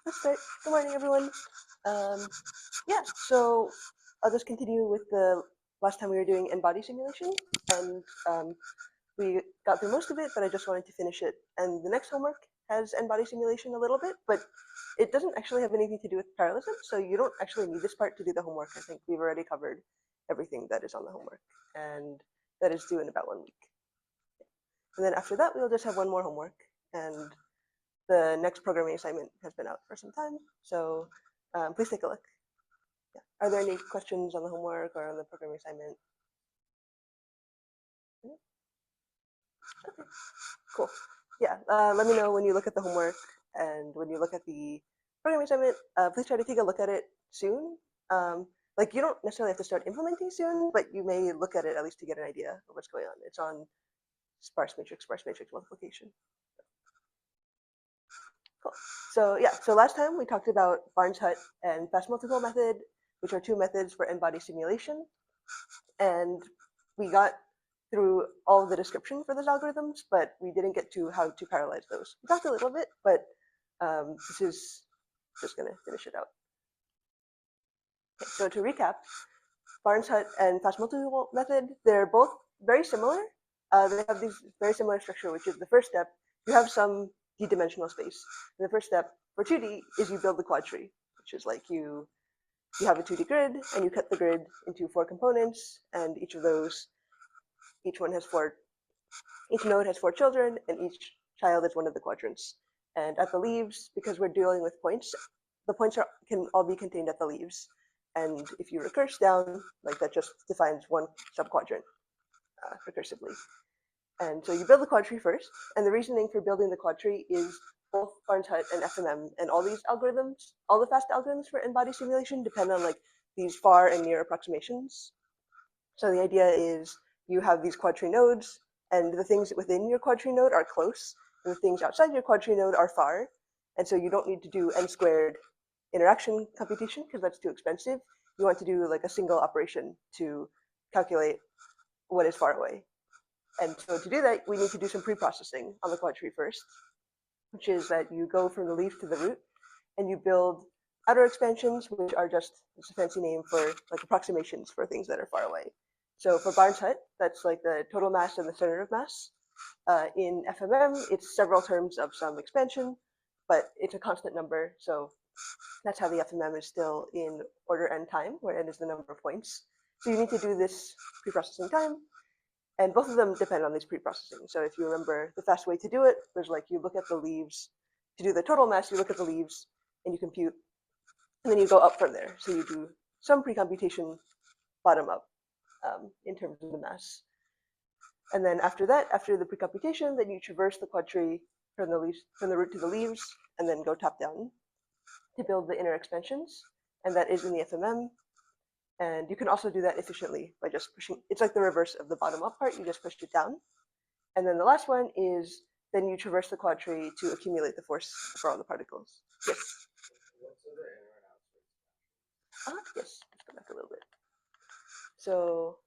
Let's start. Good morning, everyone. Yeah, so I'll just continue with the last time we were doing n-body simulation, and we got through most of it, but I just wanted to finish it. And the next homework has n-body simulation a little bit, but it doesn't actually have anything to do with parallelism, so you don't actually need this part to do the homework. I think we've already covered everything that is on the homework, and that is due in about 1 week. And then after that, we'll just have one more homework, and the next programming assignment has been out for some time, so please take a look. Yeah. Are there any questions on the homework or on the programming assignment? Okay, cool. Yeah, let me know when you look at the homework and when you look at the programming assignment. Please try to take a look at it soon. Like you don't necessarily have to start implementing soon, but you may look at it at least to get an idea of what's going on. It's on sparse matrix multiplication. Cool. So yeah, so last time we talked about Barnes-Hut and fast multiple method, which are two methods for n-body simulation. And we got through all of the description for those algorithms, but we didn't get to how to parallelize those. We talked a little bit, but this is just going to finish it out. Okay, so to recap, Barnes-Hut and fast multiple method, they're both very similar. They have these very similar structure, which is the first step, you have some d-dimensional space. And the first step for 2D is you build the quad tree, which is like you have a 2D grid and you cut the grid into 4 components, and each node has 4 children, and each child is one of the quadrants. And at the leaves, because we're dealing with points, the points can all be contained at the leaves. And if you recurse down, like that just defines one subquadrant recursively. And so you build the quad tree first, and the reasoning for building the quad tree is both Barnes-Hut and FMM and all these algorithms, all the fast algorithms for n-body simulation depend on like these far and near approximations. So the idea is you have these quad tree nodes, and the things within your quad tree node are close, and the things outside your quad tree node are far. And so you don't need to do n squared interaction computation because that's too expensive. You want to do like a single operation to calculate what is far away. And so to do that, we need to do some pre-processing on the quad tree first, which is that you go from the leaf to the root, and you build outer expansions, which are just a fancy name for like approximations for things that are far away. So for Barnes-Hut, that's like the total mass and the center of mass. In FMM, it's several terms of some expansion, but it's a constant number. So that's how the FMM is still in order n time, where n is the number of points. So you need to do this pre-processing time. And both of them depend on this pre-processing. So if you remember, the fast way to do it was like you look at the leaves. To do the total mass, you look at the leaves and you compute, and then you go up from there. So you do some pre-computation bottom up in terms of the mass. And then after that, after the pre-computation, then you traverse the quad tree from the root to the leaves, and then go top down to build the inner expansions. And that is in the FMM. And you can also do that efficiently by just pushing. It's like the reverse of the bottom up part. You just pushed it down. And then the last one is then you traverse the quad tree to accumulate the force for all the particles. Yes. Yes. Let's go back a little bit. So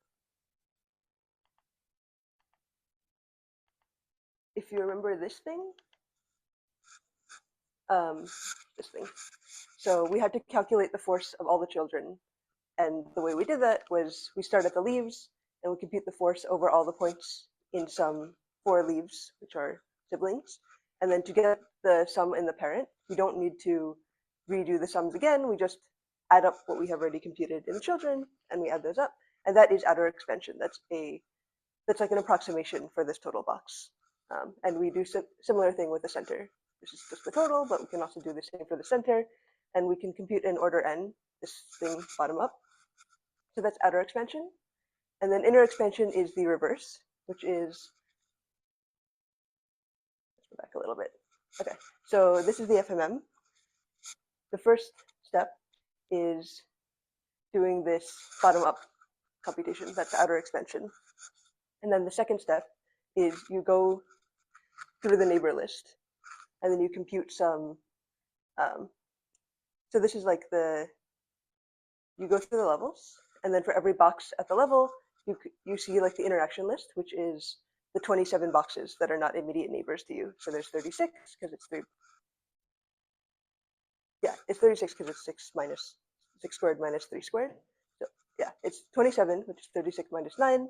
if you remember this thing, so we had to calculate the force of all the children. And the way we did that was we start at the leaves and we compute the force over all the points in some 4 leaves, which are siblings. And then to get the sum in the parent, we don't need to redo the sums again. We just add up what we have already computed in the children, and we add those up. And that is outer expansion. That's like an approximation for this total box. And we do similar thing with the center. This is just the total, but we can also do the same for the center. And we can compute in order n, this thing bottom up. So that's outer expansion. And then inner expansion is the reverse, which is, let's go back a little bit. Okay, so this is the FMM. The first step is doing this bottom up computation, that's outer expansion. And then the second step is you go through the neighbor list, and then you compute some, so this is like you go through the levels, and then for every box at the level, you see like the interaction list, which is the 27 boxes that are not immediate neighbors to you. So there's 36 because it's 3. Yeah, it's 36 because it's 6 squared minus 3 squared. So yeah, it's 27, which is 36 minus 9.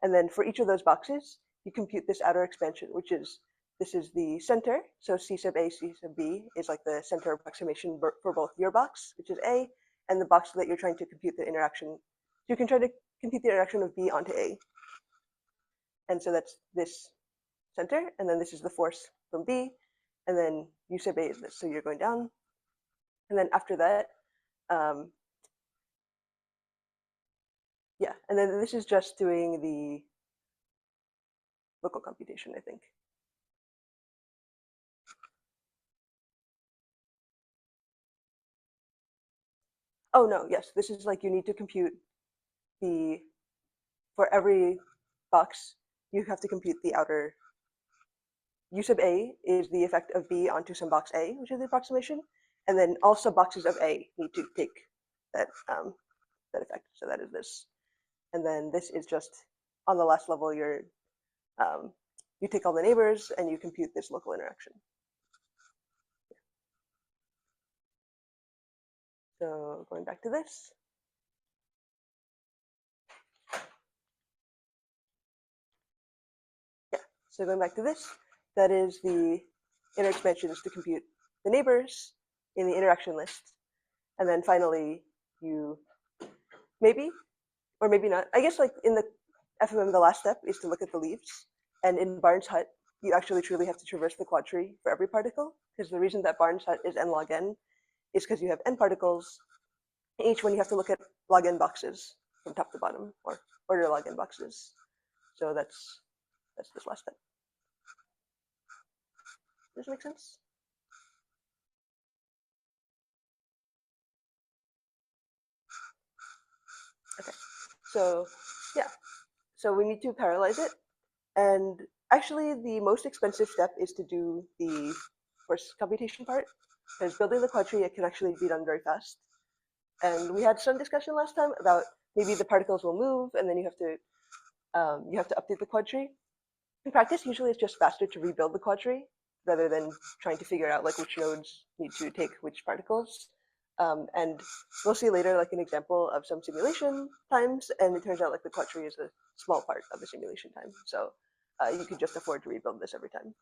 And then for each of those boxes, you compute this outer expansion, which is, this is the center. So C sub A, C sub B is like the center approximation for both your box, which is A, and the box that you're trying to compute the interaction. So you can try to compute the interaction of B onto A. And so that's this center, and then this is the force from B, and then U sub A is this. So you're going down. And then after that, yeah, and then this is just doing the local computation, I think. Oh no, yes, this is like you need to compute the, for every box, you have to compute the outer. U sub A is the effect of B onto some box A, which is the approximation, and then all sub-boxes of A need to take that, that effect. So that is this. And then this is just, on the last level, you take all the neighbors and you compute this local interaction. So going back to this. Yeah, so going back to this, that is the inner expansions to compute the neighbors in the interaction list. And then finally, you maybe, or maybe not. I guess like in the FMM, the last step is to look at the leaves. And in Barnes Hut, you actually truly have to traverse the quad tree for every particle, because the reason that Barnes Hut is n log n is because you have n particles. Each one you have to look at log n boxes from top to bottom, or order log n boxes. So that's this last step. Does that make sense? Okay, so yeah, so we need to parallelize it. And actually, the most expensive step is to do the force computation part, because building the quad tree, it can actually be done very fast. And we had some discussion last time about maybe the particles will move, and then you have to update the quad tree. In practice, usually it's just faster to rebuild the quad tree rather than trying to figure out like which nodes need to take which particles. And we'll see later like an example of some simulation times, and it turns out like the quad tree is a small part of the simulation time. So you could just afford to rebuild this every time.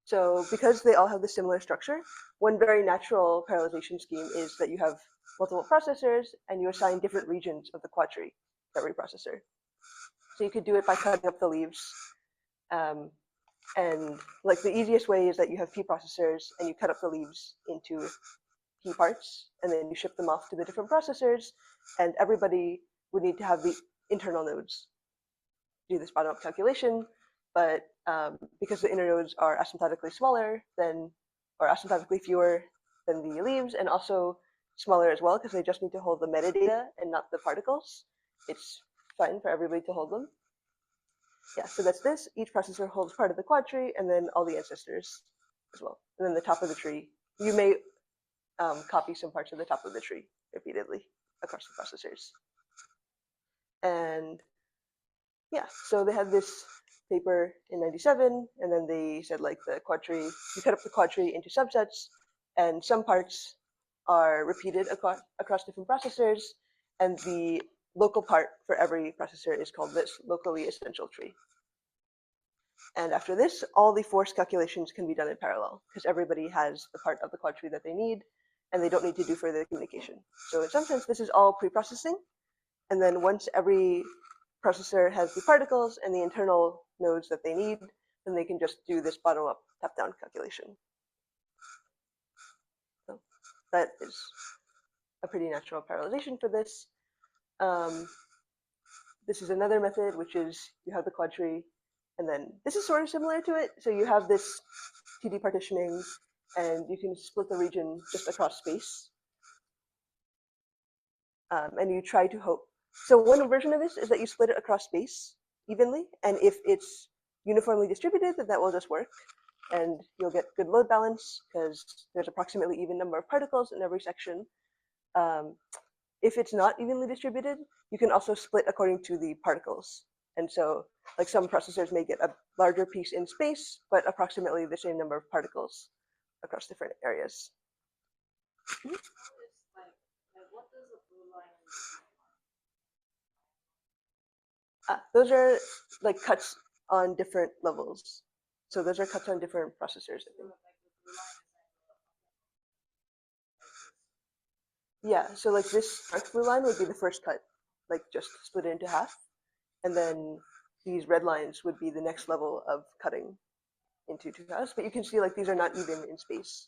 So because they all have the similar structure, one very natural parallelization scheme is that you have multiple processors and you assign different regions of the quad tree to every processor. So you could do it by cutting up the leaves. And like the easiest way is that you have P processors and you cut up the leaves into P parts, and then you ship them off to the different processors, and everybody would need to have the internal nodes do this bottom-up calculation. But because the inner nodes are asymptotically smaller than, or asymptotically fewer than the leaves, and also smaller as well because they just need to hold the metadata and not the particles, it's fine for everybody to hold them. Yeah, so that's this. Each processor holds part of the quad tree, and then all the ancestors as well. And then the top of the tree, you may copy some parts of the top of the tree repeatedly across the processors. And yeah, so they had this paper in 97, and then they said like the quad tree, you cut up the quad tree into subsets, and some parts are repeated across different processors, and the local part for every processor is called this locally essential tree. And after this, all the force calculations can be done in parallel because everybody has the part of the quad tree that they need, and they don't need to do further communication. So in some sense, this is all pre-processing. And then once every processor has the particles and the internal nodes that they need, then they can just do this bottom-up, top-down calculation. So that is a pretty natural parallelization for this. This is another method, which is you have the quad tree, and then this is sort of similar to it. So you have this TD partitioning, and you can split the region just across space. And you try to hope. So one version of this is that you split it across space evenly, and if it's uniformly distributed, then that will just work, and you'll get good load balance because there's approximately even number of particles in every section. If it's not evenly distributed, you can also split according to the particles, And so like some processors may get a larger piece in space, but approximately the same number of particles across different areas. Those are like cuts on different levels. So those are cuts on different processors, I think. Yeah, so like this dark blue line would be the first cut, like just split it into half. And then these red lines would be the next level of cutting into two halves. But you can see like these are not even in space.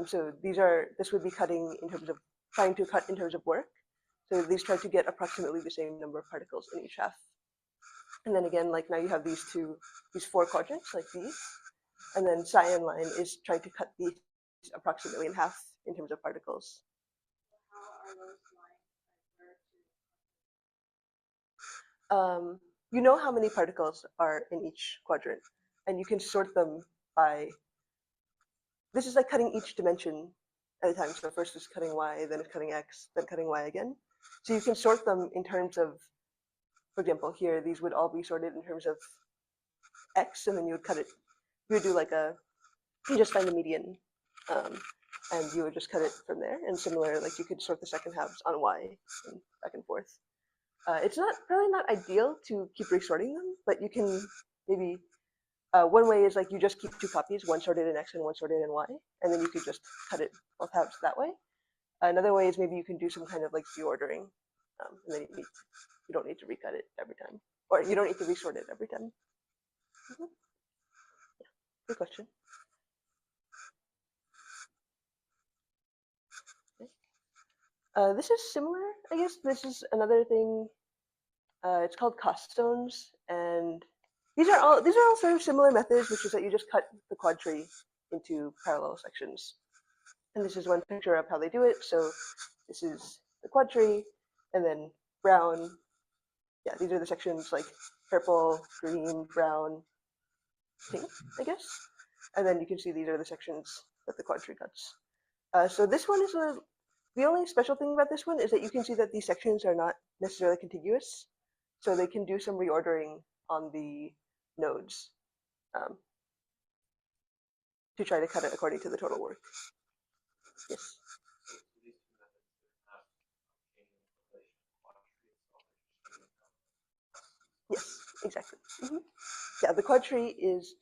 So this would be cutting in terms of trying to cut in terms of work. So these try to get approximately the same number of particles in each half. And then again, like now you have these four quadrants like these. And then cyan line is trying to cut these approximately in half in terms of particles. You know how many particles are in each quadrant, and you can sort them by. This is like cutting each dimension at a time. So first it's cutting y, then it's cutting x, then cutting y again. So you can sort them in terms of, for example, here these would all be sorted in terms of x, and then you would cut it. You would do like you just find the median, and you would just cut it from there. And similar, like you could sort the second halves on y and back and forth. It's probably not ideal to keep resorting them, but you can maybe one way is like you just keep two copies, one sorted in x and one sorted in y, and then you could just cut it both halves that way. Another way is maybe you can do some kind of like reordering, and then you don't need to recut it every time, or you don't need to resort it every time. Mm-hmm. Yeah, good question. Okay. This is similar, I guess. This is another thing. It's called cost zones, and these are all sort of similar methods, which is that you just cut the quad tree into parallel sections. And this is one picture of how they do it. So this is the quad tree, and then brown. Yeah, these are the sections like purple, green, brown, pink, I guess. And then you can see these are the sections that the quad tree cuts. So this one is the only special thing about this one is that you can see that these sections are not necessarily contiguous. So they can do some reordering on the nodes to try to cut it according to the total work. Yes. Yes, exactly. Mm-hmm. Yeah, the quad tree is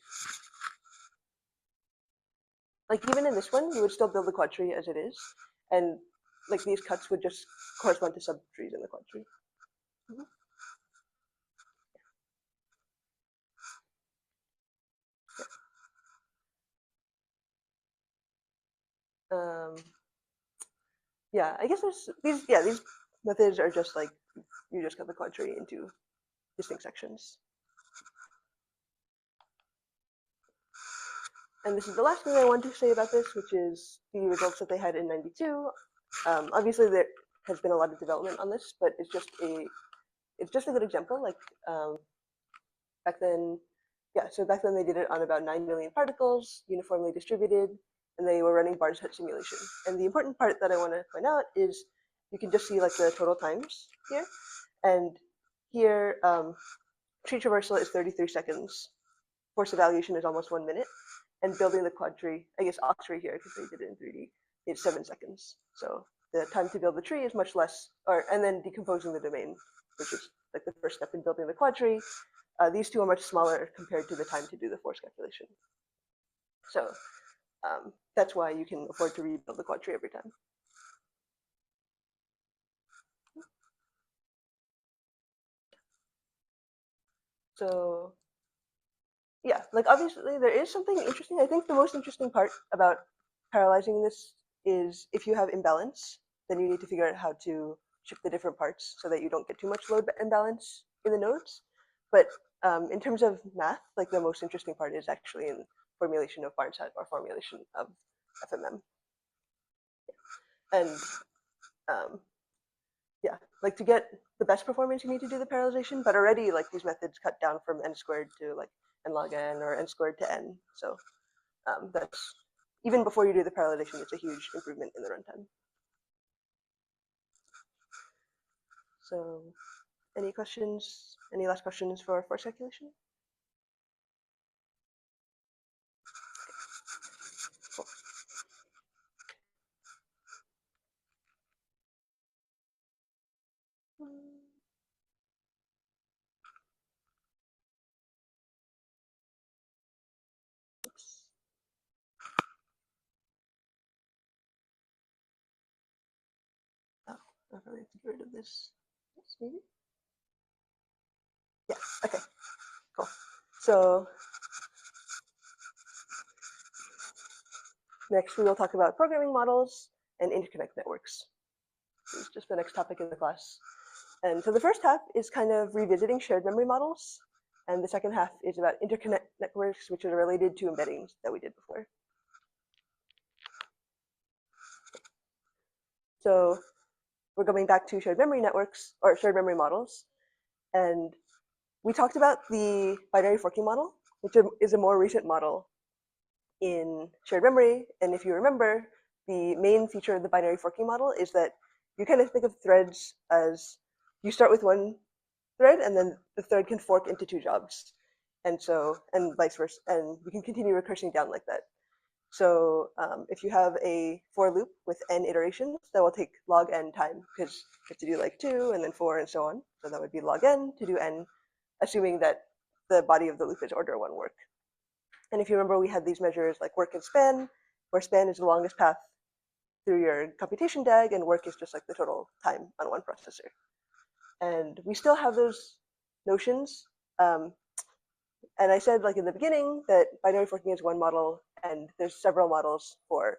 like even in this one, you would still build the quad tree as it is, and like these cuts would just correspond to subtrees in the quad tree. Mm-hmm. Yeah, I guess there's these. Yeah, these methods are just like you just cut the quad tree into distinct sections. And this is the last thing I want to say about this, which is the results that they had in '92. Obviously, there has been a lot of development on this, but it's just a good example. Like back then, yeah. So back then they did it on about 9 million particles, uniformly distributed, and they were running Barnes hut simulation. And the important part that I want to point out is you can just see like the total times here, and here tree traversal is 33 seconds. Force evaluation is almost 1 minute, and building the quad tree, I guess ox tree here because they did it in 3D, is 7 seconds. So the time to build the tree is much less, and then decomposing the domain, which is like the first step in building the quad tree. These two are much smaller compared to the time to do the force calculation. So that's why you can afford to rebuild the quad tree every time. So yeah, like obviously there is something interesting. I think the most interesting part about parallelizing this is if you have imbalance, then you need to figure out how to shift the different parts so that you don't get too much load imbalance in the nodes. But in terms of math, like the most interesting part is actually in formulation of Barnes hut or formulation of FMM. And yeah, like to get the best performance, you need to do the parallelization. But already, like these methods cut down from n squared to like n log n or n squared to n. So that's even before you do the parallelization, it's a huge improvement in the runtime. So Any questions? Any last questions for force calculation? Cool. Oops. Oh, I probably have to get rid of this. Yes, maybe? Yeah, okay, cool. So next we will talk about programming models and interconnect networks. This is just the next topic in the class. And so the first half is kind of revisiting shared memory models. And the second half is about interconnect networks, which are related to embeddings that we did before. So we're going back to shared memory networks or shared memory models. And we talked about the binary forking model, which is a more recent model in shared memory. And if you remember, the main feature of the binary forking model is that you kind of think of threads as you start with one thread and then the thread can fork into two jobs. And vice versa. And we can continue recursing down like that. So if you have a for loop with n iterations, that will take log n time because you have to do like 2 and then 4 and so on. So that would be log n to do n, assuming that the body of the loop is order 1 work. And if you remember, we had these measures like work and span, where span is the longest path through your computation DAG, and work is just like the total time on one processor. And we still have those notions. And I said, like in the beginning, that binary forking is one model, and there's several models for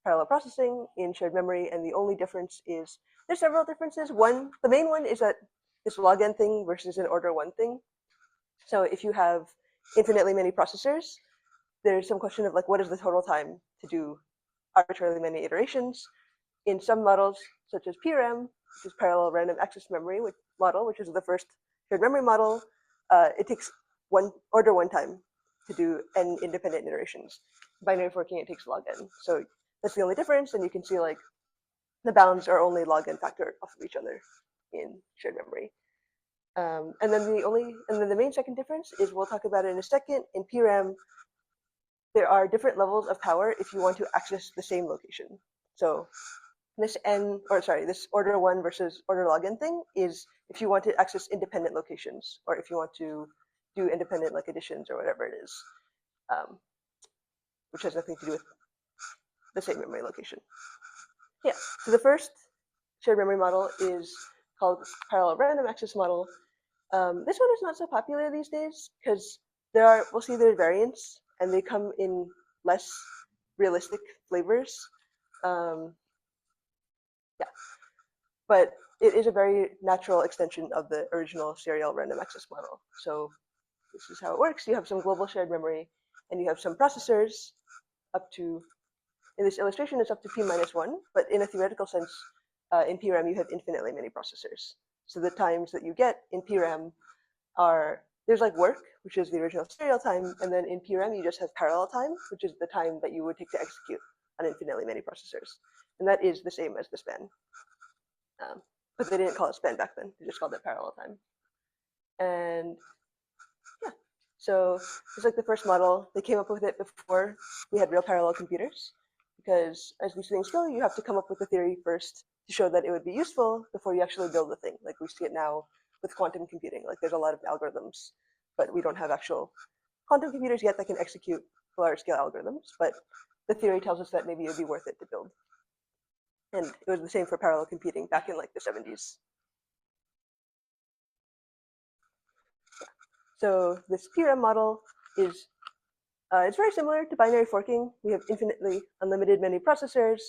parallel processing in shared memory. And the only difference is there's several differences. The main one is that this log n thing versus an order 1 thing. So if you have infinitely many processors, there's some question of like, what is the total time to do arbitrarily many iterations? In some models, such as PRAM, which is parallel random access memory model, which is the first shared memory model, it takes order 1 time to do n independent iterations. Binary forking, it takes log n. So that's the only difference, and you can see like the bounds are only log n factor off of each other in shared memory. And then the main second difference is we'll talk about it in a second. In PRAM, there are different levels of power if you want to access the same location. So this order 1 versus order log n thing is if you want to access independent locations, or if you want to do independent like additions or whatever it is, which has nothing to do with the same memory location. Yeah, so the first shared memory model is called parallel random access model. This one is not so popular these days because we'll see their variants, and they come in less realistic flavors. Yeah, but it is a very natural extension of the original serial random access model. So this is how it works. You have some global shared memory, and you have some processors up to, in this illustration, it's up to p-1, but in a theoretical sense, in PRAM, you have infinitely many processors. So the times that you get in PRAM there's like work, which is the original serial time, and then in PRAM, you just have parallel time, which is the time that you would take to execute on infinitely many processors. And that is the same as the span. But they didn't call it span back then. They just called it parallel time. And yeah, so it's like the first model. They came up with it before we had real parallel computers, because as these things go, you have to come up with the theory first to show that it would be useful before you actually build the thing. Like we see it now with quantum computing. Like there's a lot of algorithms, but we don't have actual quantum computers yet that can execute large scale algorithms. But the theory tells us that maybe it would be worth it to build. And it was the same for parallel computing back in like the 70s. So this PRAM model is it's very similar to binary forking. We have infinitely unlimited many processors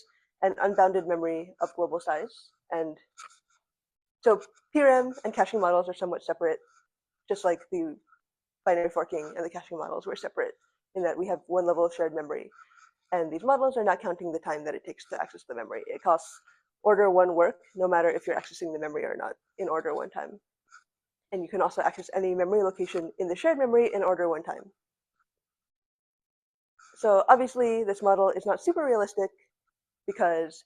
and unbounded memory of global size. And so PRAM and caching models are somewhat separate, just like the binary forking and the caching models were separate in that we have one level of shared memory. And these models are not counting the time that it takes to access the memory. It costs order 1 work, no matter if you're accessing the memory or not, in order 1 time. And you can also access any memory location in the shared memory in order 1 time. So obviously, this model is not super realistic because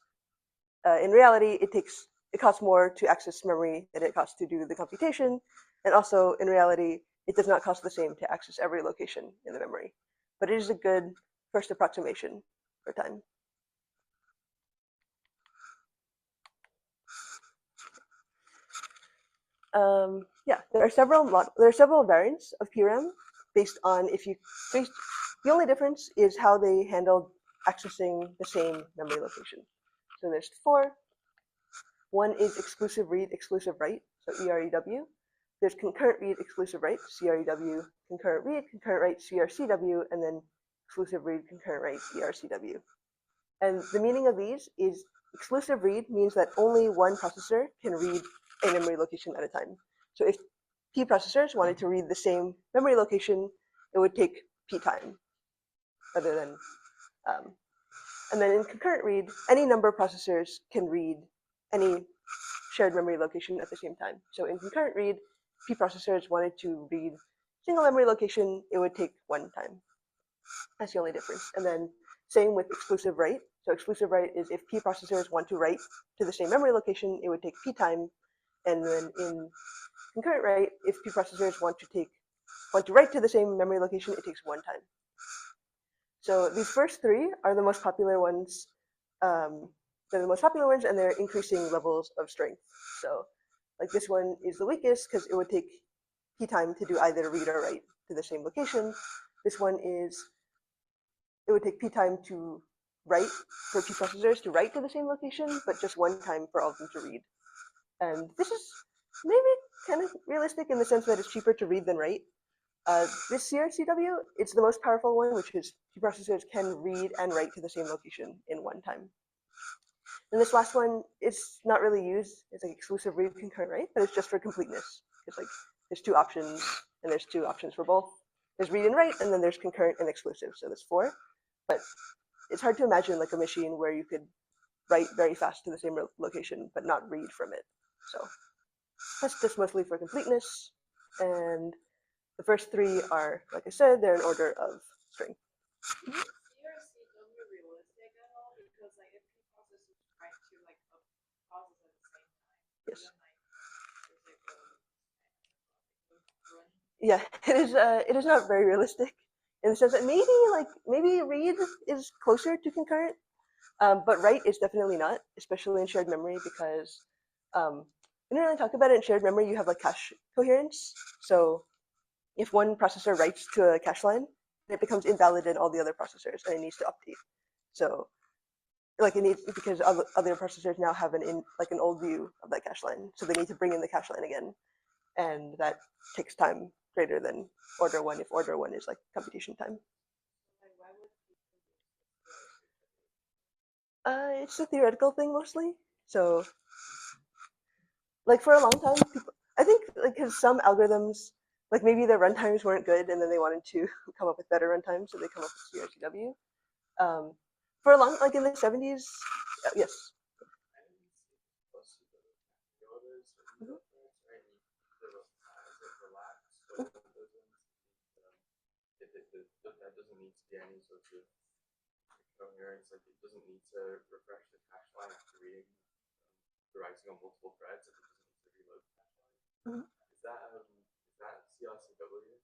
in reality, it takes it costs more to access memory than it costs to do the computation. And also, in reality, it does not cost the same to access every location in the memory. But it is a good first approximation for time. Yeah, there are several variants of PRAM based on the only difference is how they handle accessing the same memory location. So there's 4. One is exclusive read, exclusive write, so EREW. There's concurrent read, exclusive write, CREW, concurrent read, concurrent write, CRCW, and then exclusive read, concurrent write, ERCW. And the meaning of these is exclusive read means that only one processor can read a memory location at a time. So if P processors wanted to read the same memory location, it would take P time rather than. And then in concurrent read, any number of processors can read any shared memory location at the same time. So in concurrent read, P processors wanted to read single memory location, it would take 1 time. That's the only difference. And then same with exclusive write. So exclusive write is if P processors want to write to the same memory location, it would take P time. And then in concurrent write, if P processors want to write to the same memory location, it takes 1 time. So these first 3 are the most popular ones. They're the most popular ones, and they're increasing levels of strength. So like this one is the weakest because it would take P time to do either read or write to the same location. This one it would take P time to write for P processors to write to the same location, but just 1 time for all of them to read. And this is maybe kind of realistic in the sense that it's cheaper to read than write. This CRCW, it's the most powerful one, which is P processors can read and write to the same location in 1 time. And this last one, it's not really used. It's like exclusive read concurrent write, but it's just for completeness. It's like there's 2 options, and there's 2 options for both. There's read and write, and then there's concurrent and exclusive. So there's 4. But it's hard to imagine like a machine where you could write very fast to the same location, but not read from it. So that's just mostly for completeness. And the first 3 are, like I said, they're in order of strength. Yes. Yeah, it is not very realistic in the sense that maybe read is closer to concurrent, but write is definitely not, especially in shared memory because we didn't really talk about it in shared memory. You have like cache coherence. So if one processor writes to a cache line, it becomes invalid in all the other processors, and it needs to update. So like it needs because other processors now have an old view of that cache line, so they need to bring in the cache line again, and that takes time greater than order 1 if order 1 is like computation time. It's a theoretical thing mostly. So like for a long time, I think like because some algorithms, like maybe their runtimes weren't good, and then they wanted to come up with better runtimes, so they come up with CRCW. For a long, like in the 70s, yes. Mhm. Coherence, like it doesn't need to refresh the cache line after reading the writing on multiple threads. It doesn't need to reload the cache line. Mhm. Is that CRCW?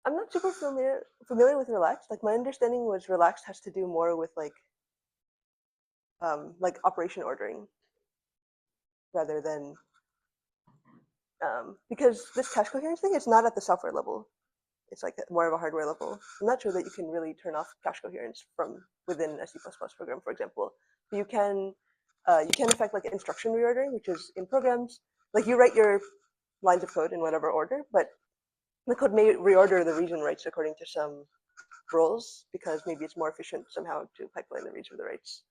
I'm not super familiar with relaxed. Like my understanding was relaxed has to do more with like operation ordering rather than because this cache coherence thing is not at the software level. It's like more of a hardware level. I'm not sure that you can really turn off cache coherence from within a C++ program, for example. But you can affect like instruction reordering, which is in programs. Like you write your lines of code in whatever order, but the code may reorder the reads and writes according to some rules because maybe it's more efficient somehow to pipeline the reads or the writes.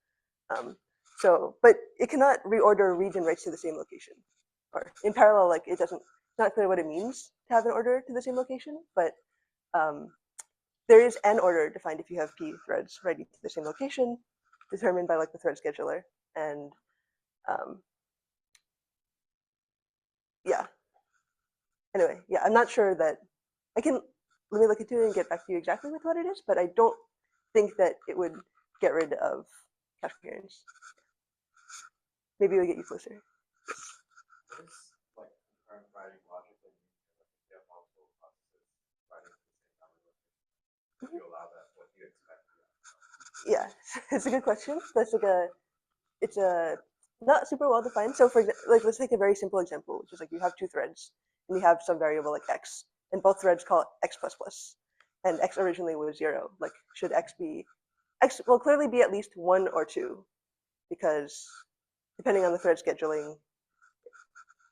But it cannot reorder reads and writes to the same location. Or in parallel, like it's not clear what it means to have an order to the same location, but there is an order defined if you have P threads writing to the same location, determined by like the thread scheduler. And yeah. Anyway, yeah, I'm not sure that let me look into it and get back to you exactly with what it is, but I don't think that it would get rid of cache coherence. Maybe it'll get you closer. What is like concurrent writing logic that you if you have multiple processes writing the same algorithm? If you allow that, what do you expect? Yeah, it's a good question. That's like it's a not super well defined. So for like, let's take a very simple example, which is like you have two threads and you have some variable like x, and both threads call it x plus plus, and x originally was 0. Like, should x be x will clearly be at least 1 or 2, because depending on the thread scheduling,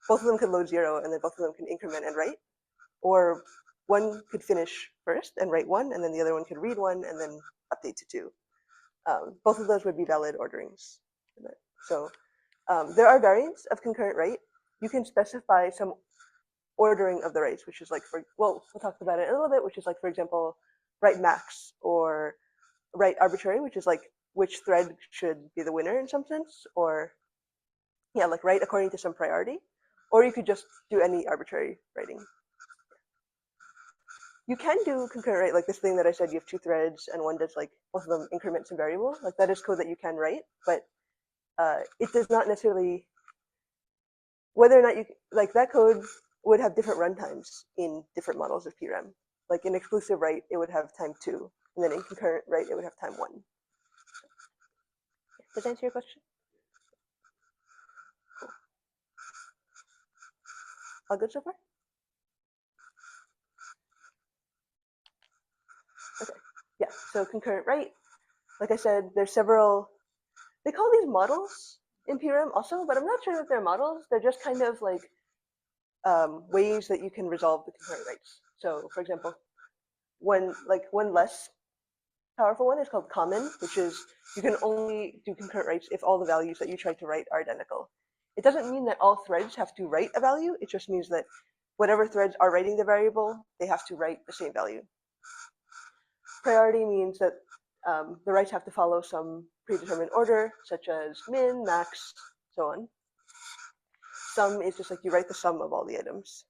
both of them could load 0, and then both of them can increment and write, or one could finish first and write 1, and then the other one could read 1 and then update to 2. Both of those would be valid orderings. So there are variants of concurrent write. You can specify some ordering of the writes, which is like, we'll talk about it in a little bit, which is like, for example, write max or write arbitrary, which is like which thread should be the winner in some sense, or yeah, like write according to some priority, or you could just do any arbitrary writing. You can do concurrent write, like this thing that I said, you have two threads and one does like both of them increment some variable. Like that is code that you can write, but it does not necessarily, whether or not you, like that code would have different runtimes in different models of PRAM. Like in exclusive write, it would have time 2, and then in concurrent write, it would have time 1. Does that answer your question? Cool. All good so far? Okay. Yeah, so concurrent write, like I said, there's several, they call these models in PRAM also, but I'm not sure that they're models. They're just kind of like ways that you can resolve the concurrent writes. So for example, one less powerful one is called common, which is you can only do concurrent writes if all the values that you try to write are identical. It doesn't mean that all threads have to write a value. It just means that whatever threads are writing the variable, they have to write the same value. Priority means that the writes have to follow some predetermined order, such as min, max, so on. Sum is just like you write the sum of all the items.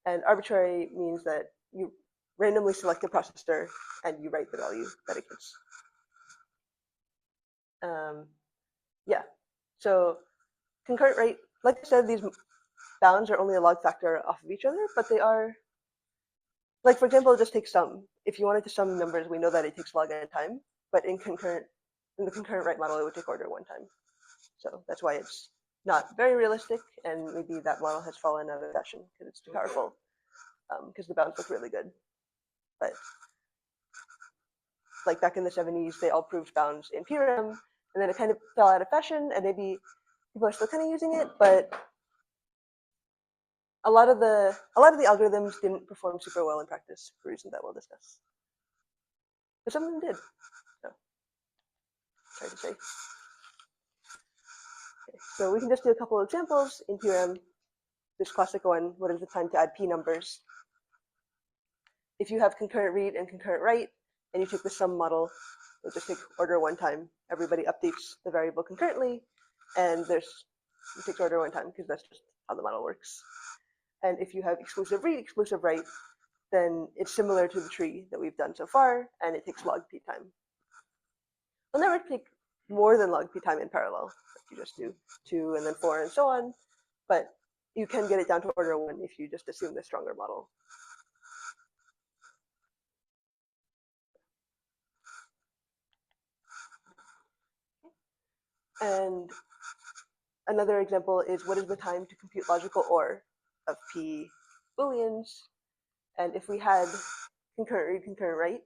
And arbitrary means that you randomly select a processor and you write the value that it gets. Yeah, so concurrent write, like I said, these bounds are only a log factor off of each other, but they are, like for example, just take sum. If you wanted to sum numbers, we know that it takes log n time, but in the concurrent write model, it would take order 1 time. So that's why it's not very realistic, and maybe that model has fallen out of fashion because it's too powerful, because the bounds look really good. But like back in the 70s, they all proved bounds in PRAM, and then it kind of fell out of fashion, and maybe people are still kind of using it, but a lot of the algorithms didn't perform super well in practice for reasons that we'll discuss. But some of them did. So sorry to say. Okay, so we can just do a couple of examples in PRAM. This classic one, what is the time to add p numbers? If you have concurrent read and concurrent write, and you take the sum model, it'll just take order 1 time. Everybody updates the variable concurrently, and it takes order 1 time because that's just how the model works. And if you have exclusive read, exclusive write, then it's similar to the tree that we've done so far, and it takes log p time. It'll never take more than log p time in parallel. You just do 2 and then 4 and so on, but you can get it down to order 1 if you just assume the stronger model. And another example is what is the time to compute logical OR of p booleans? And if we had concurrent read, concurrent write,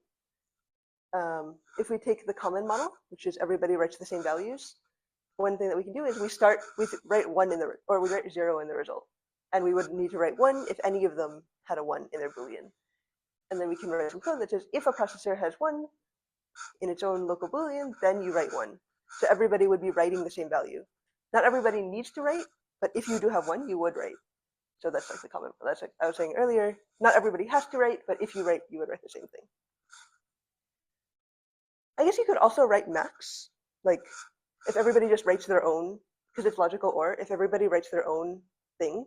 if we take the common model, which is everybody writes the same values, one thing that we can do is we write 1 in or we write 0 in the result. And we would need to write 1 if any of them had a 1 in their boolean. And then we can write some code that says if a processor has 1 in its own local boolean, then you write 1. So everybody would be writing the same value. Not everybody needs to write, but if you do have 1, you would write. So that's like the common, that's like I was saying earlier, not everybody has to write, but if you write, you would write the same thing. I guess you could also write max, like if everybody just writes their own, because it's logical OR, if everybody writes their own thing,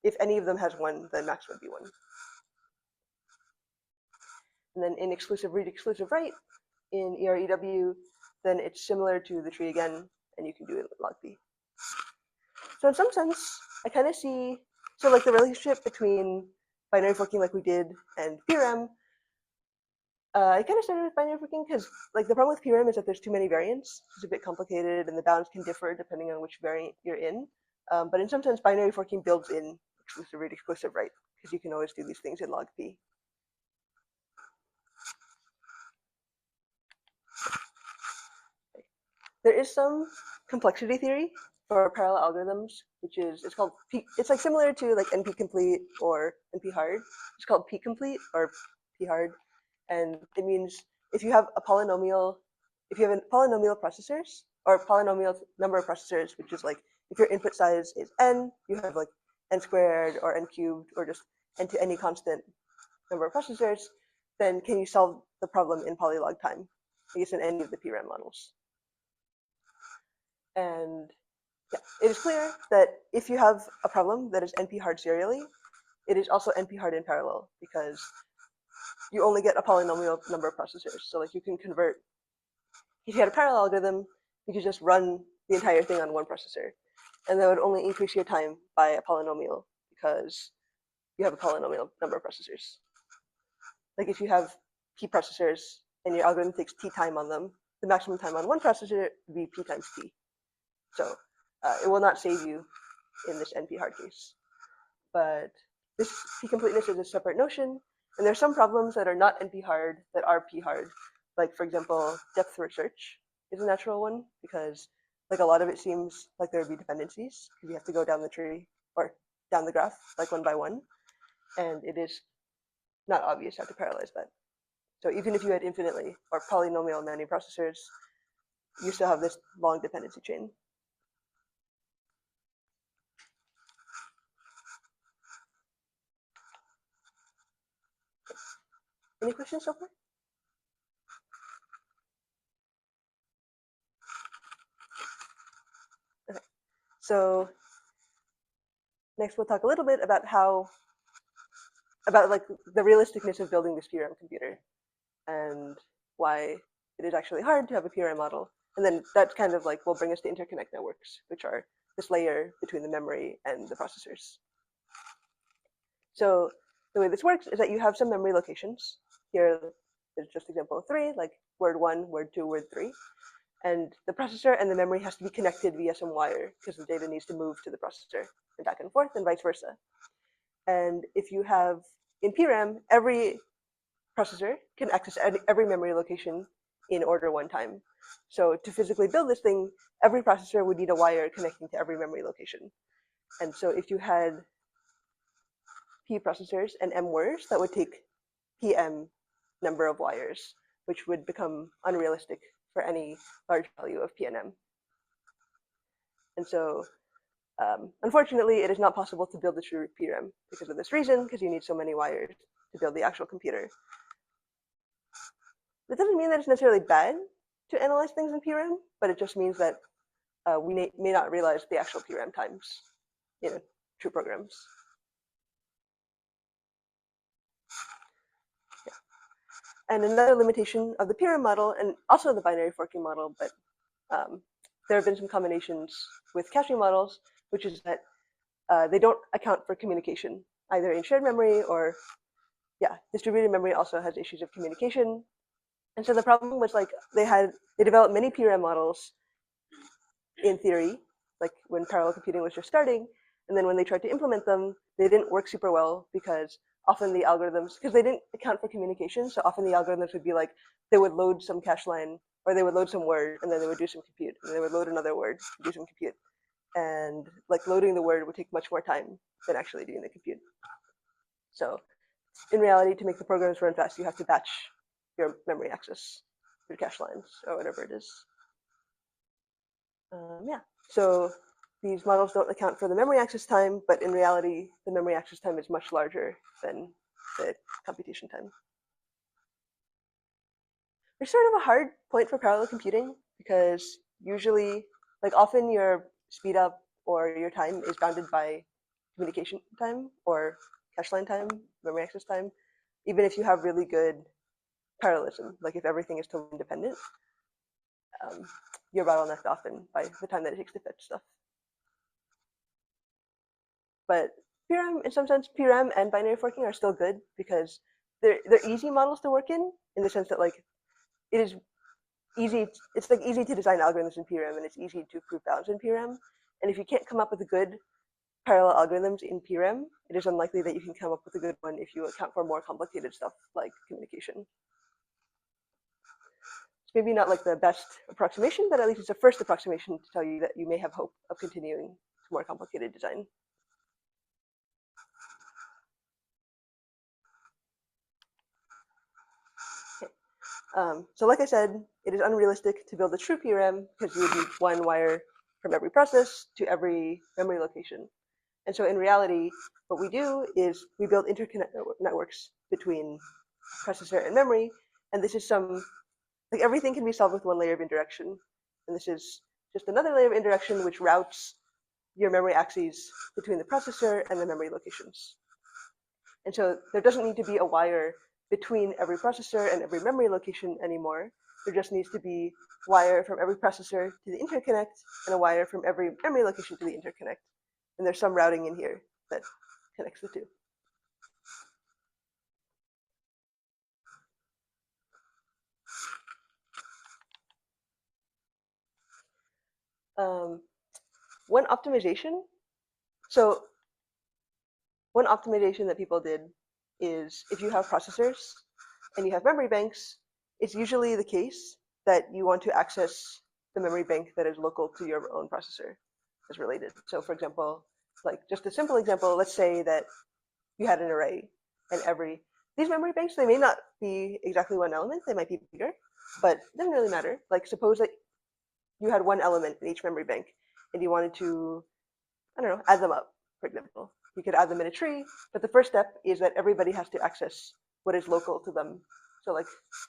if any of them has 1, then max would be 1. And then in exclusive read, exclusive write, in EREW, then it's similar to the tree again, and you can do it log p. So in some sense, I kind of see, so like the relationship between binary forking like we did and PRM, I kind of started with binary forking because like the problem with PRM is that there's too many variants. It's a bit complicated and the bounds can differ depending on which variant you're in. But in some sense, binary forking builds in exclusive read, exclusive write, because you can always do these things in log p. There is some complexity theory for parallel algorithms, which is it's called P, it's like similar to like NP complete or NP hard. It's called P complete or P hard, and it means if you have a polynomial, if you have a polynomial processors or polynomial number of processors, which is like if your input size is n, you have like n squared or n cubed or just n to any constant number of processors, then can you solve the problem in polylog time? I guess in any of the PRAM models. And yeah, it is clear that if you have a problem that is NP hard serially, it is also NP hard in parallel because you only get a polynomial number of processors. So like you can convert, if you had a parallel algorithm, you could just run the entire thing on one processor. And that would only increase your time by a polynomial because you have a polynomial number of processors. Like if you have p processors and your algorithm takes t time on them, the maximum time on one processor would be p times t. So it will not save you in this NP hard case. But this p completeness is a separate notion, and there's some problems that are not NP hard that are p hard. Like for example, depth first search is a natural one because like a lot of it seems like there would be dependencies because you have to go down the tree or down the graph like one by one, and it is not obvious how to parallelize that. So even if you had infinitely or polynomial many processors, you still have this long dependency chain. Any questions so far? Okay. So next we'll talk a little bit about about like the realisticness of building this PRM computer and why it is actually hard to have a PRM model. And then that kind of like will bring us to interconnect networks, which are this layer between the memory and the processors. So the way this works is that you have some memory locations. Here is just example 3, like word 1, word 2, word 3. And the processor and the memory has to be connected via some wire because the data needs to move to the processor and back and forth and vice versa. And if you have, in PRAM, every processor can access every memory location in order one time. So to physically build this thing, every processor would need a wire connecting to every memory location. And so if you had P processors and M words, that would take PM number of wires, which would become unrealistic for any large value of P and M. And so unfortunately, it is not possible to build the true PRAM because of this reason, because you need so many wires to build the actual computer. That doesn't mean that it's necessarily bad to analyze things in PRAM, but it just means that we may not realize the actual PRAM times in true programs. Yeah. And another limitation of the PRAM model, and also the binary forking model, but there have been some combinations with caching models, which is that they don't account for communication, either in shared memory or, yeah, distributed memory also has issues of communication. And so the problem was like they developed many PRAM models in theory, like when parallel computing was just starting, and then when they tried to implement them, they didn't work super well because often the algorithms, because they didn't account for communication, so often the algorithms would be like they would load some cache line or they would load some word and then they would do some compute, and they would load another word, do some compute. And like loading the word would take much more time than actually doing the compute. So in reality, to make the programs run fast, you have to batch your memory access through cache lines or whatever it is. Yeah, so these models don't account for the memory access time, but in reality, the memory access time is much larger than the computation time. There's sort of a hard point for parallel computing because usually, like often your speed up or your time is bounded by communication time or cache line time, memory access time, even if you have really good parallelism, like if everything is totally independent. you're bottlenecked often by the time that it takes to fetch stuff. But PRAM, in some sense, PRAM and binary forking are still good because they're easy models to work in the sense that like it is easy. It's like easy to design algorithms in PRAM, and it's easy to prove bounds in PRAM. And if you can't come up with a good parallel algorithms in PRAM, it is unlikely that you can come up with a good one if you account for more complicated stuff like communication. It's maybe not like the best approximation, but at least it's a first approximation to tell you that you may have hope of continuing to more complicated design. So like I said, it is unrealistic to build a true PRAM because you would need one wire from every process to every memory location. And so in reality, what we do is we build interconnect networks between processor and memory. And this is like everything can be solved with one layer of indirection. And this is just another layer of indirection which routes your memory axes between the processor and the memory locations. And so there doesn't need to be a wire between every processor and every memory location anymore. There just needs to be wire from every processor to the interconnect and a wire from every memory location to the interconnect. And there's some routing in here that connects the two. One optimization. So one optimization that people did is if you have processors and you have memory banks, it's usually the case that you want to access the memory bank that is local to your own processor as related. So for example, like just a simple example, let's say that you had an array and these memory banks, they may not be exactly one element, they might be bigger, but it doesn't really matter. Like suppose that you had one element in each memory bank and you wanted to, I don't know, add them up, for example. You could add them in a tree, but the first step is that everybody has to access what is local to them. So like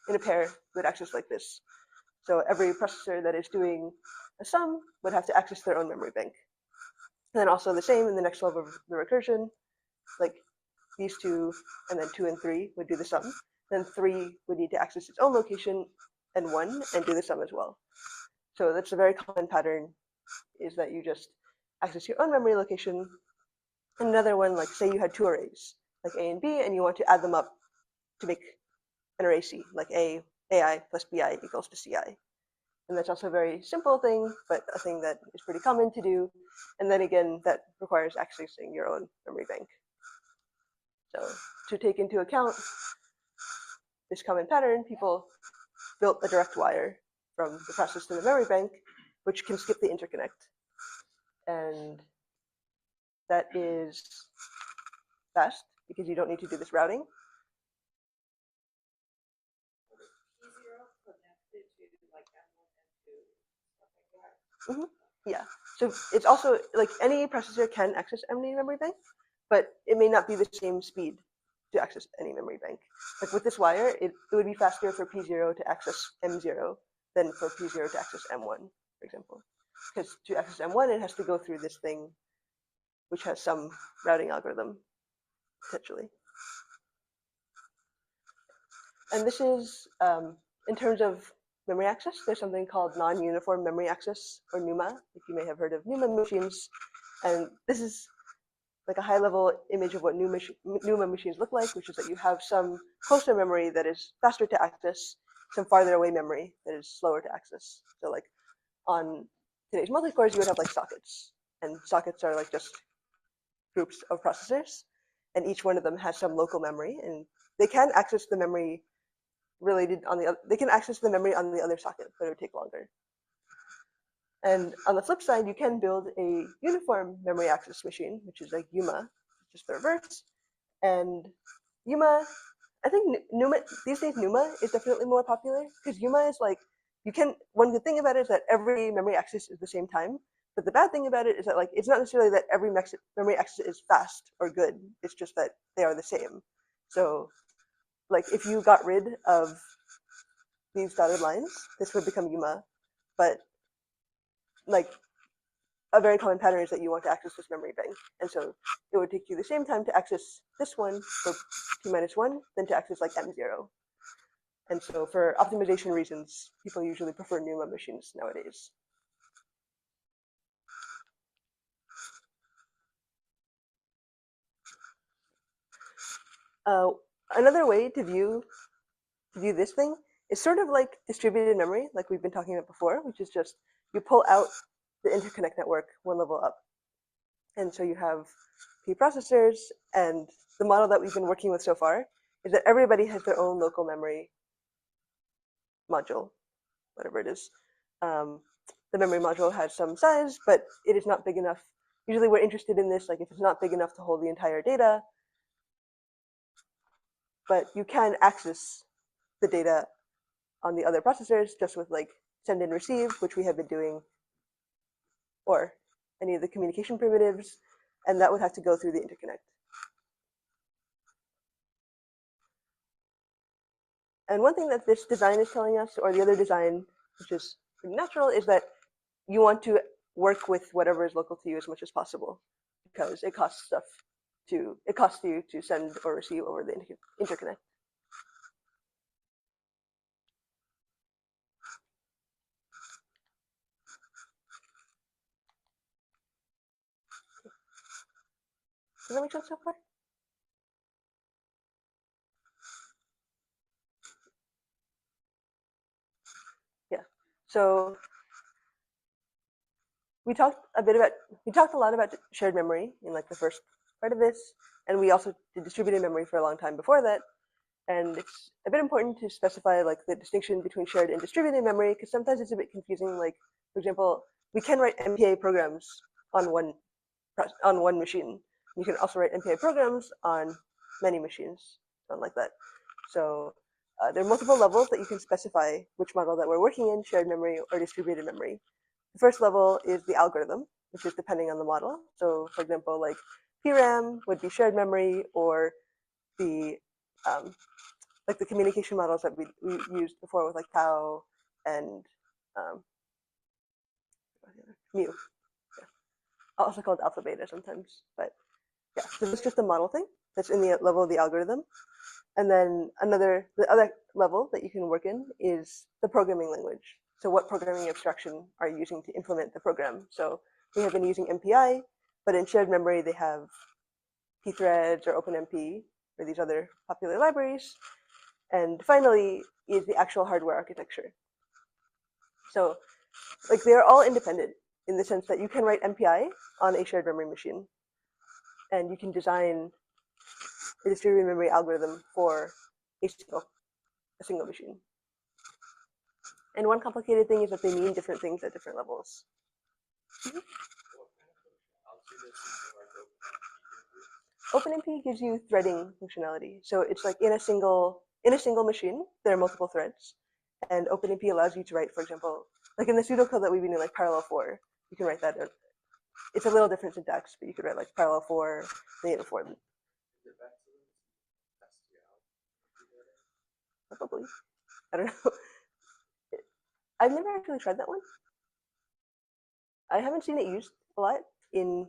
in a pair, would access like this. So every processor that is doing a sum would have to access their own memory bank. And then also the same in the next level of the recursion, like these two and then 2 and 3 would do the sum. Then 3 would need to access its own location and 1 and do the sum as well. So that's a very common pattern, is that you just access your own memory location. And another one, like say you had two arrays, like A and B, and you want to add them up to make an array C, like AI plus BI equals to CI. And that's also a very simple thing, but a thing that is pretty common to do. And then again, that requires accessing your own memory bank. So to take into account this common pattern, people built a direct wire from the process to the memory bank, which can skip the interconnect. And that is fast because you don't need to do this routing. Mm-hmm. Yeah. So it's also like any processor can access any memory bank, but it may not be the same speed to access any memory bank. Like with this wire, it would be faster for P0 to access M0 than for P0 to access M1, for example. Because to access M1, it has to go through this thing, which has some routing algorithm, potentially. And this is, in terms of memory access, there's something called non-uniform memory access, or NUMA. Like you may have heard of NUMA machines. And this is like a high-level image of what NUMA machines look like, which is that you have some closer memory that is faster to access, some farther away memory that is slower to access. So like on today's multi-cores, you would have like sockets. And sockets are like just groups of processors. And each one of them has some local memory. And they can access the memory related on the other, they can access the memory on the other socket, but it would take longer. And on the flip side, you can build a uniform memory access machine, which is like UMA, just the reverse. And UMA, I think NUMA, these days NUMA is definitely more popular because UMA is like, one good thing about it is that every memory access is the same time. But the bad thing about it is that like, it's not necessarily that every memory access is fast or good. It's just that they are the same. So like if you got rid of these dotted lines, this would become UMA. But like a very common pattern is that you want to access this memory bank. And so it would take you the same time to access this one, so P minus 1, than to access like M0. And so for optimization reasons, people usually prefer NUMA machines nowadays. Uh, Another way to view this thing is sort of like distributed memory, like we've been talking about before, which is just you pull out the interconnect network one level up. And so you have P processors, and the model that we've been working with so far is that everybody has their own local memory module, whatever it is. The memory module has some size, but it is not big enough. Usually we're interested in this, like if it's not big enough to hold the entire data, but you can access the data on the other processors just with like send and receive, which we have been doing, or any of the communication primitives, and that would have to go through the interconnect. And one thing that this design is telling us, or the other design, which is pretty natural, is that you want to work with whatever is local to you as much as possible, because it costs you to send or receive over the interconnect. Does that make sense so far? Yeah. So we talked a lot about shared memory in like the first part of this, and we also did distributed memory for a long time before that. And it's a bit important to specify like the distinction between shared and distributed memory, because sometimes it's a bit confusing. Like, for example, we can write MPA programs on one machine. You can also write MPA programs on many machines, something like that. So there are multiple levels that you can specify which model that we're working in, shared memory or distributed memory. The first level is the algorithm, which is depending on the model. So for example, like PRAM would be shared memory, or the like the communication models that we used before with like tau and mu, yeah. Also called alpha beta sometimes. But yeah, so it's just a model thing that's in the level of the algorithm. And then the other level that you can work in is the programming language. So what programming abstraction are you using to implement the program? So we have been using MPI, but in shared memory they have pthreads or OpenMP or these other popular libraries. And finally is the actual hardware architecture. So like they're all independent in the sense that you can write MPI on a shared memory machine, and you can design a distributed memory algorithm for a single machine. And one complicated thing is that they mean different things at different levels. OpenMP gives you threading functionality. So it's like in a single machine, there are multiple threads. And OpenMP allows you to write, for example, like in the pseudocode that we've been doing, like parallel 4, you can write that. It's a little different syntax, but you could write like parallel 4, native 4. Probably. I don't know. I've never actually tried that one. I haven't seen it used a lot in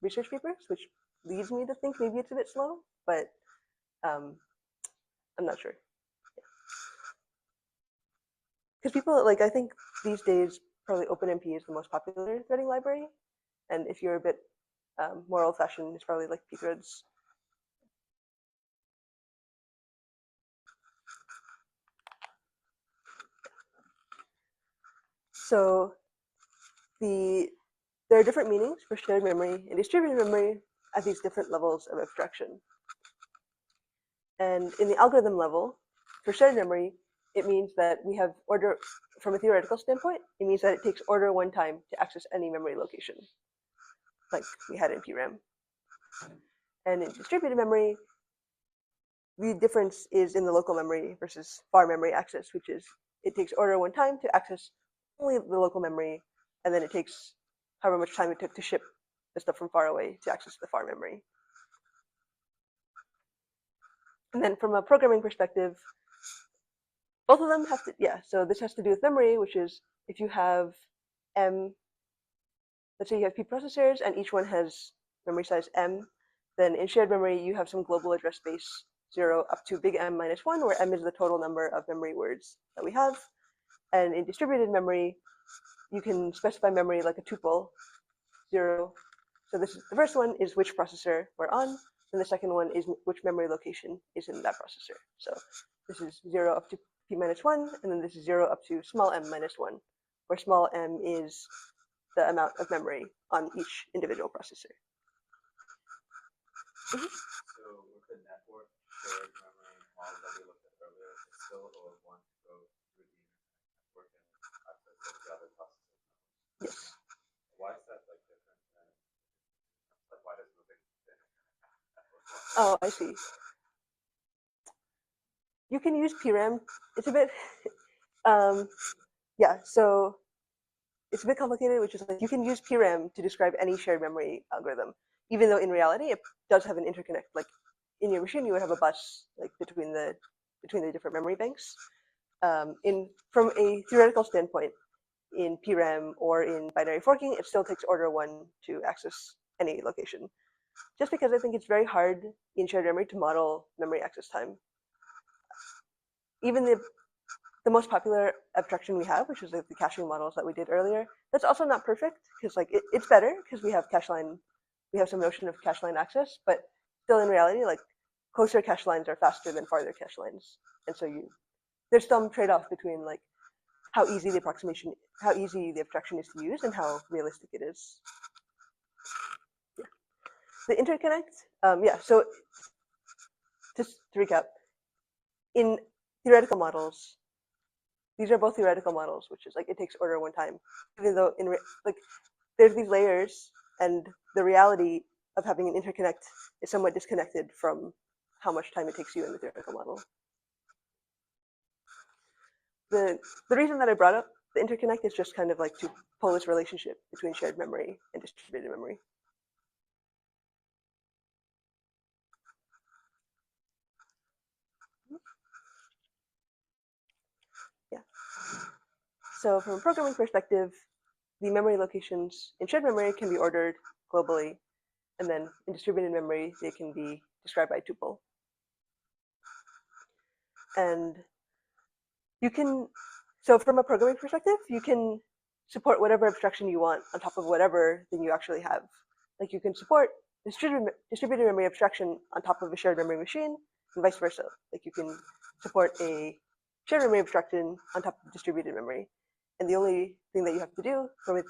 research papers, which leads me to think maybe it's a bit slow, but I'm not sure. Because people, like, I think these days, probably OpenMP is the most popular threading library. And if you're a bit more old fashioned, it's probably like pthreads. So there are different meanings for shared memory and distributed memory at these different levels of abstraction. And in the algorithm level, for shared memory, it means that we have order, from a theoretical standpoint, it means that it takes order one time to access any memory location, like we had in PRAM. And in distributed memory, the difference is in the local memory versus far memory access, which is it takes order one time to access only the local memory, and then it takes however much time it took to ship the stuff from far away to access the far memory. And then from a programming perspective, both of them have to, yeah, so this has to do with memory, which is if you have let's say you have P processors and each one has memory size M, then in shared memory you have some global address space 0 up to big M minus 1, where M is the total number of memory words that we have. And in distributed memory, you can specify memory like a tuple, 0. So this is, the first one is which processor we're on, and the second one is which memory location is in that processor. So this is 0 up to p minus 1, and then this is 0 up to small m minus 1, where small m is the amount of memory on each individual processor. So with the network shared memory model that we looked at earlier, it's still one to go through the network and access the other processors. Yes. Why is that like different than like why does moving the network work? Oh, I see. You can use PRAM. It's a bit, yeah. So it's a bit complicated, which is like you can use PRAM to describe any shared memory algorithm, even though in reality it does have an interconnect. Like in your machine, you would have a bus like between the different memory banks. From a theoretical standpoint, in PRAM or in binary forking, it still takes order 1 to access any location. Just because I think it's very hard in shared memory to model memory access time. Even the most popular abstraction we have, which is like the caching models that we did earlier, that's also not perfect because like it's better because we have cache line, we have some notion of cache line access, but still in reality, like closer cache lines are faster than farther cache lines, and so there's some trade-off between like how easy the abstraction is to use and how realistic it is. Yeah. The interconnect, yeah. So just to recap, in theoretical models, these are both theoretical models, which is like it takes order 1 time, even though like there's these layers, and the reality of having an interconnect is somewhat disconnected from how much time it takes you in the theoretical model. The reason that I brought up the interconnect is just kind of like to pull this relationship between shared memory and distributed memory. Yeah. So from a programming perspective, the memory locations in shared memory can be ordered globally, and then in distributed memory, they can be described by tuple. And you can, so from a programming perspective, you can support whatever abstraction you want on top of whatever thing you actually have. Like you can support distributed memory abstraction on top of a shared memory machine, and vice versa. Like you can support a shared memory abstraction on top of distributed memory. And the only thing that you have to do from a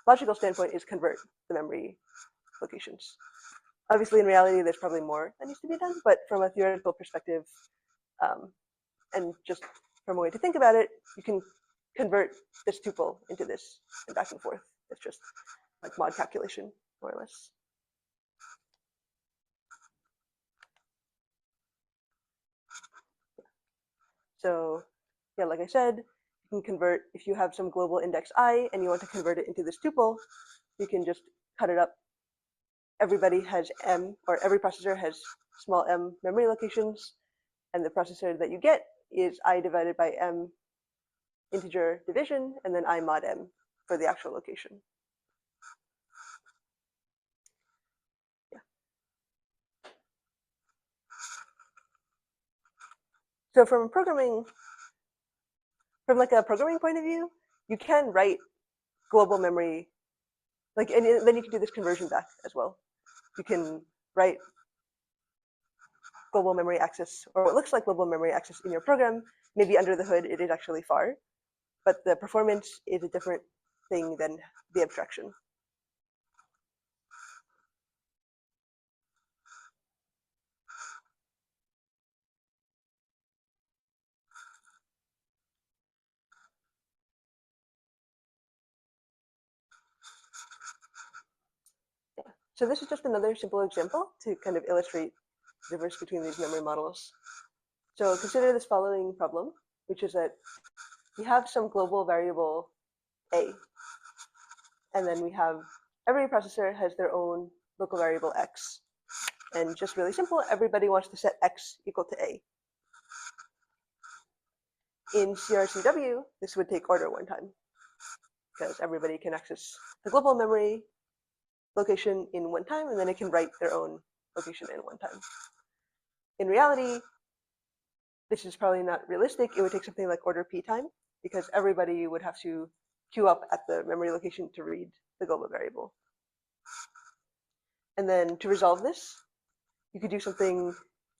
logical standpoint is convert the memory locations. Obviously, in reality, there's probably more that needs to be done, but from a theoretical perspective, and just from a way to think about it, you can convert this tuple into this and back and forth. It's just like mod calculation, more or less. So yeah, like I said, you can convert, if you have some global index I and you want to convert it into this tuple, you can just cut it up. Everybody has M, or every processor has small m memory locations, and the processor that you get is I divided by M integer division, and then I mod M for the actual location. Yeah. So from a programming point of view, you can write global memory, like, and then you can do this conversion back as well. You can write global memory access, or what looks like global memory access in your program. Maybe under the hood, it is actually far, but the performance is a different thing than the abstraction. Yeah. So this is just another simple example to kind of illustrate the difference between these memory models. So consider this following problem, which is that we have some global variable A, and then we have every processor has their own local variable X. And just really simple, everybody wants to set X equal to A. In CRCW, this would take order 1 time because everybody can access the global memory location in 1 time, and then it can write their own location in 1 time. in reality, this is probably not realistic. It would take something like order p time, because everybody would have to queue up at the memory location to read the global variable. And then to resolve this, you could do something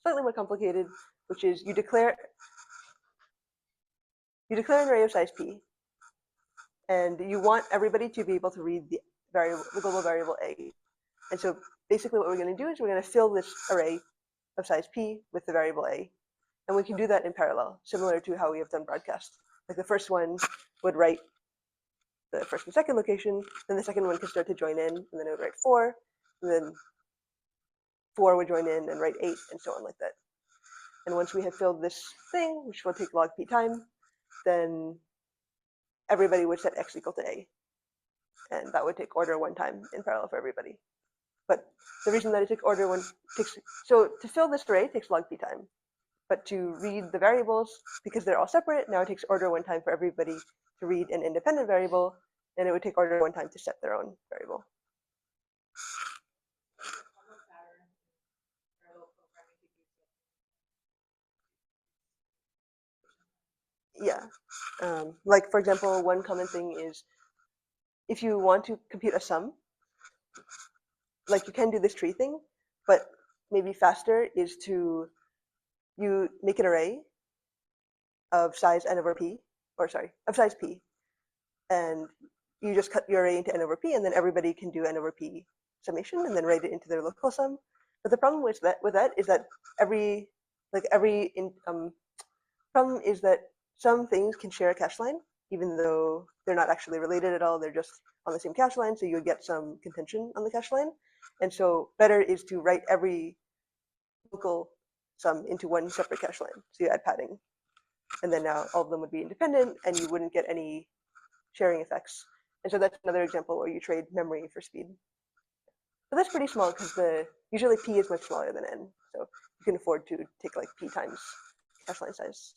slightly more complicated, which is you declare an array of size p, and you want everybody to be able to read the global variable a. And so basically what we're going to do is we're going to fill this array of size p with the variable a. And we can do that in parallel, similar to how we have done broadcast. Like the first one would write the first and second location, then the second one could start to join in, and then it would write 4, and then 4 would join in and write 8, and so on like that. And once we have filled this thing, which will take log p time, then everybody would set x equal to a. And that would take order 1 time in parallel for everybody. But the reason that it took order 1 takes, so to fill this array takes log p time. But to read the variables, because they're all separate, now it takes order 1 time for everybody to read an independent variable, and it would take order 1 time to set their own variable. Yeah. Like, for example, one common thing is if you want to compute a sum, like you can do this tree thing, but maybe faster is to you make an array of size n over p, or sorry, of size p, and you just cut your array into n over p, and then everybody can do n over p summation and then write it into their local sum. But the problem with that is that problem is that some things can share a cache line, even though they're not actually related at all. They're just on the same cache line, so you'll get some contention on the cache line. And so better is to write every local sum into one separate cache line. So you add padding. And then now all of them would be independent, and you wouldn't get any sharing effects. And so that's another example where you trade memory for speed. But that's pretty small because usually p is much smaller than n. So you can afford to take like p times cache line size.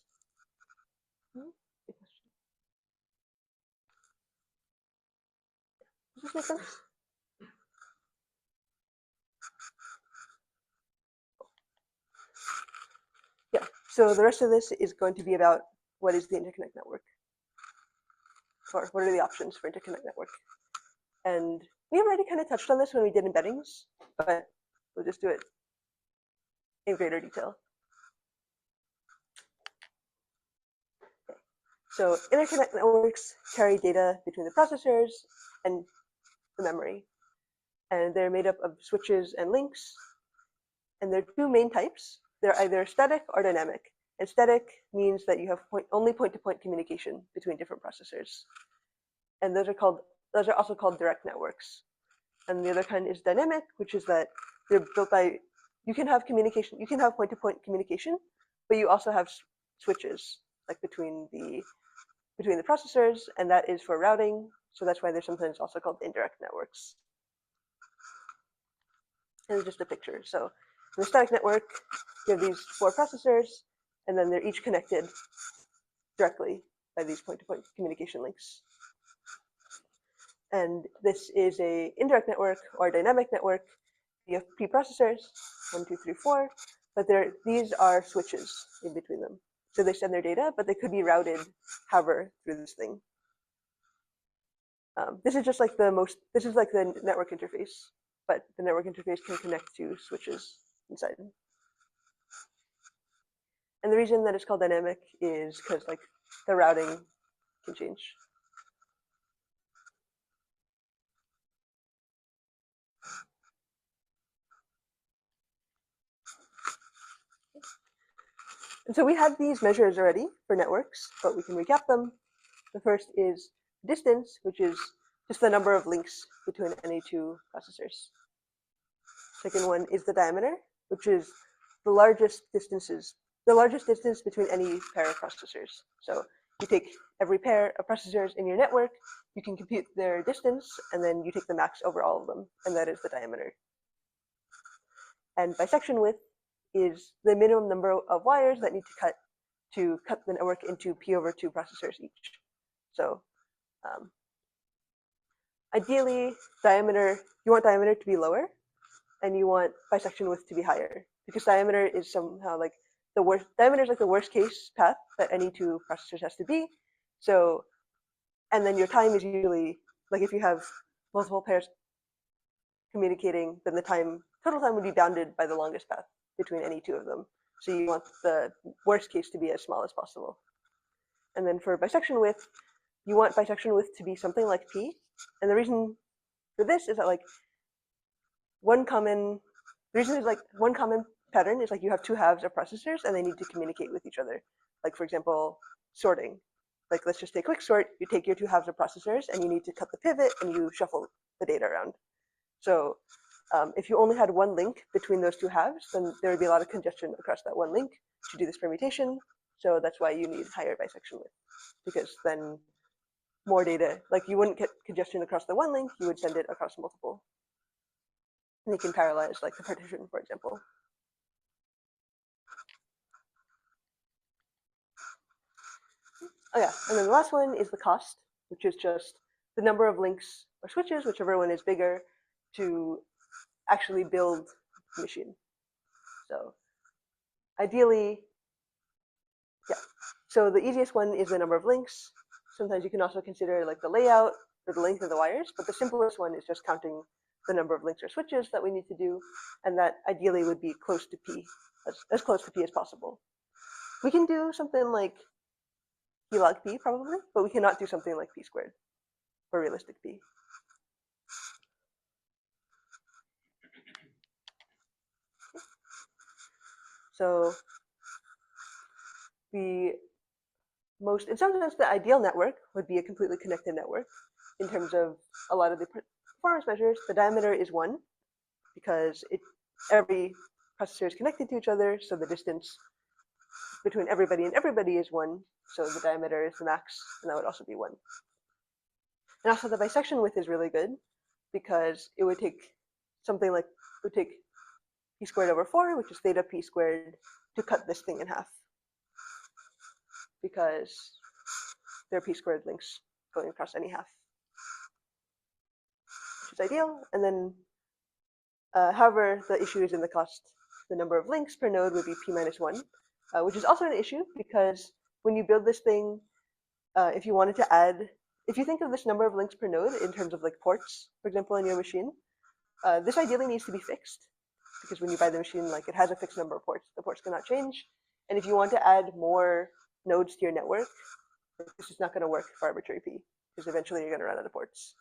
Does this make sense? Yeah, so the rest of this is going to be about what is the interconnect network, or what are the options for interconnect network. And we have already kind of touched on this when we did embeddings, but we'll just do it in greater detail. Okay. So interconnect networks carry data between the processors and the memory. And they're made up of switches and links. And there are two main types. They're either static or dynamic. And static means that you have only point-to-point communication between different processors. And those are also called direct networks. And the other kind is dynamic, which is that they're built by, you can have communication, you can have point-to-point communication, but you also have switches like between the processors, and that is for routing. So that's why they're sometimes also called indirect networks. And it's just a picture. So in the static network, you have these 4 processors, and then they're each connected directly by these point-to-point communication links. And this is a indirect network or dynamic network. You have preprocessors, 1, 2, 3, 4, but these are switches in between them. So they send their data, but they could be routed however through this thing. This is just like this is like the network interface, but the network interface can connect to switches inside. And the reason that it's called dynamic is because like the routing can change. And so we have these measures already for networks, but we can recap them. The first is distance, which is just the number of links between any 2 processors. Second one is the diameter, which is the largest distance between any pair of processors. So you take every pair of processors in your network, you can compute their distance, and then you take the max over all of them, and that is the diameter. And bisection width is the minimum number of wires that need to cut the network into p over 2 processors each. So ideally, you want diameter to be lower, and you want bisection width to be higher. because diameter is somehow like the worst. Diameter is like the worst case path that any two processors has to be. So, and then your time is usually like if you have multiple pairs communicating, then the total time would be bounded by the longest path between any two of them. So you want the worst case to be as small as possible. And then for bisection width, you want bisection width to be something like p. And the reason for this is that like one common pattern is like you have two halves of processors and they need to communicate with each other. Like for example, sorting. Like let's just take quick sort. You take your two halves of processors and you need to cut the pivot and you shuffle the data around. So if you only had one link between those two halves, then there would be a lot of congestion across that one link to do this permutation. So that's why you need higher bisection width, because then more data, like you wouldn't get congestion across the one link, you would send it across multiple. And you can parallelize like the partition, for example. Oh yeah, and then the last one is the cost, which is just the number of links or switches, whichever one is bigger, to actually build the machine. So ideally, yeah. So the easiest one is the number of links. Sometimes you can also consider like the layout or the length of the wires, but the simplest one is just counting the number of links or switches that we need to do, and that ideally would be close to p, as close to p as possible. We can do something like p log p probably, but we cannot do something like p squared for realistic p. So the most, in some sense, the ideal network would be a completely connected network in terms of a lot of the performance measures. The diameter is 1 because every processor is connected to each other, so the distance between everybody and everybody is 1, so the diameter is the max, and that would also be 1. And also the bisection width is really good because it would take something like, it would take p squared over 4, which is theta p squared, to cut this thing in half, because there are p squared links going across any half, which is ideal. And then, however, the issue is in the cost. The number of links per node would be p minus 1, which is also an issue because when you build this thing, if you wanted to add, if you think of this number of links per node in terms of like ports, for example, in your machine, this ideally needs to be fixed because when you buy the machine, like it has a fixed number of ports. The ports cannot change. And if you want to add more nodes to your network, this is not going to work for arbitrary p because eventually you're going to run out of ports.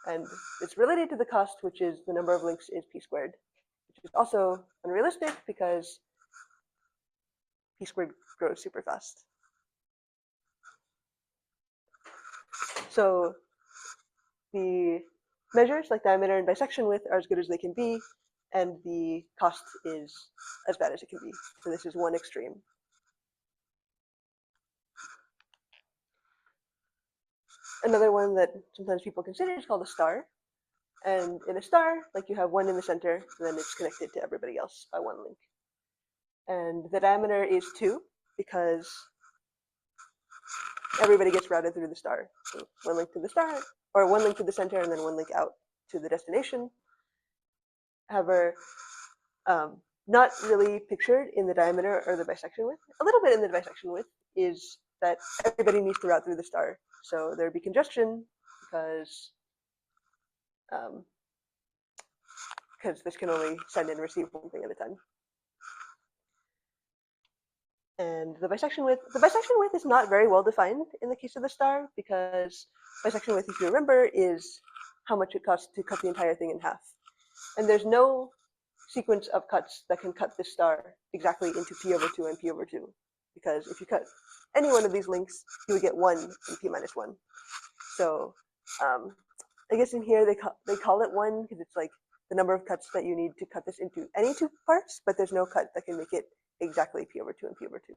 And it's related to the cost, which is the number of links is p squared, which is also unrealistic because p squared grows super fast. So the measures like diameter and bisection width are as good as they can be, and the cost is as bad as it can be. So this is one extreme. Another one that sometimes people consider is called a star. And in a star, like you have one in the center, and then it's connected to everybody else by one link. And the diameter is 2 because everybody gets routed through the star. So one link to the star, or one link to the center, and then one link out to the destination. However, not really pictured in the diameter or the bisection width, a little bit in the bisection width, is that everybody needs to route through the star. So there'd be congestion because this can only send and receive one thing at a time. And the bisection width is not very well defined in the case of the star because bisection width, if you remember, is how much it costs to cut the entire thing in half. And there's no sequence of cuts that can cut this star exactly into p over 2 and p over 2. Because if you cut any one of these links, you would get 1 in p minus 1. So I guess in here they call it 1 because it's like the number of cuts that you need to cut this into any two parts, but there's no cut that can make it exactly p over 2 and p over 2.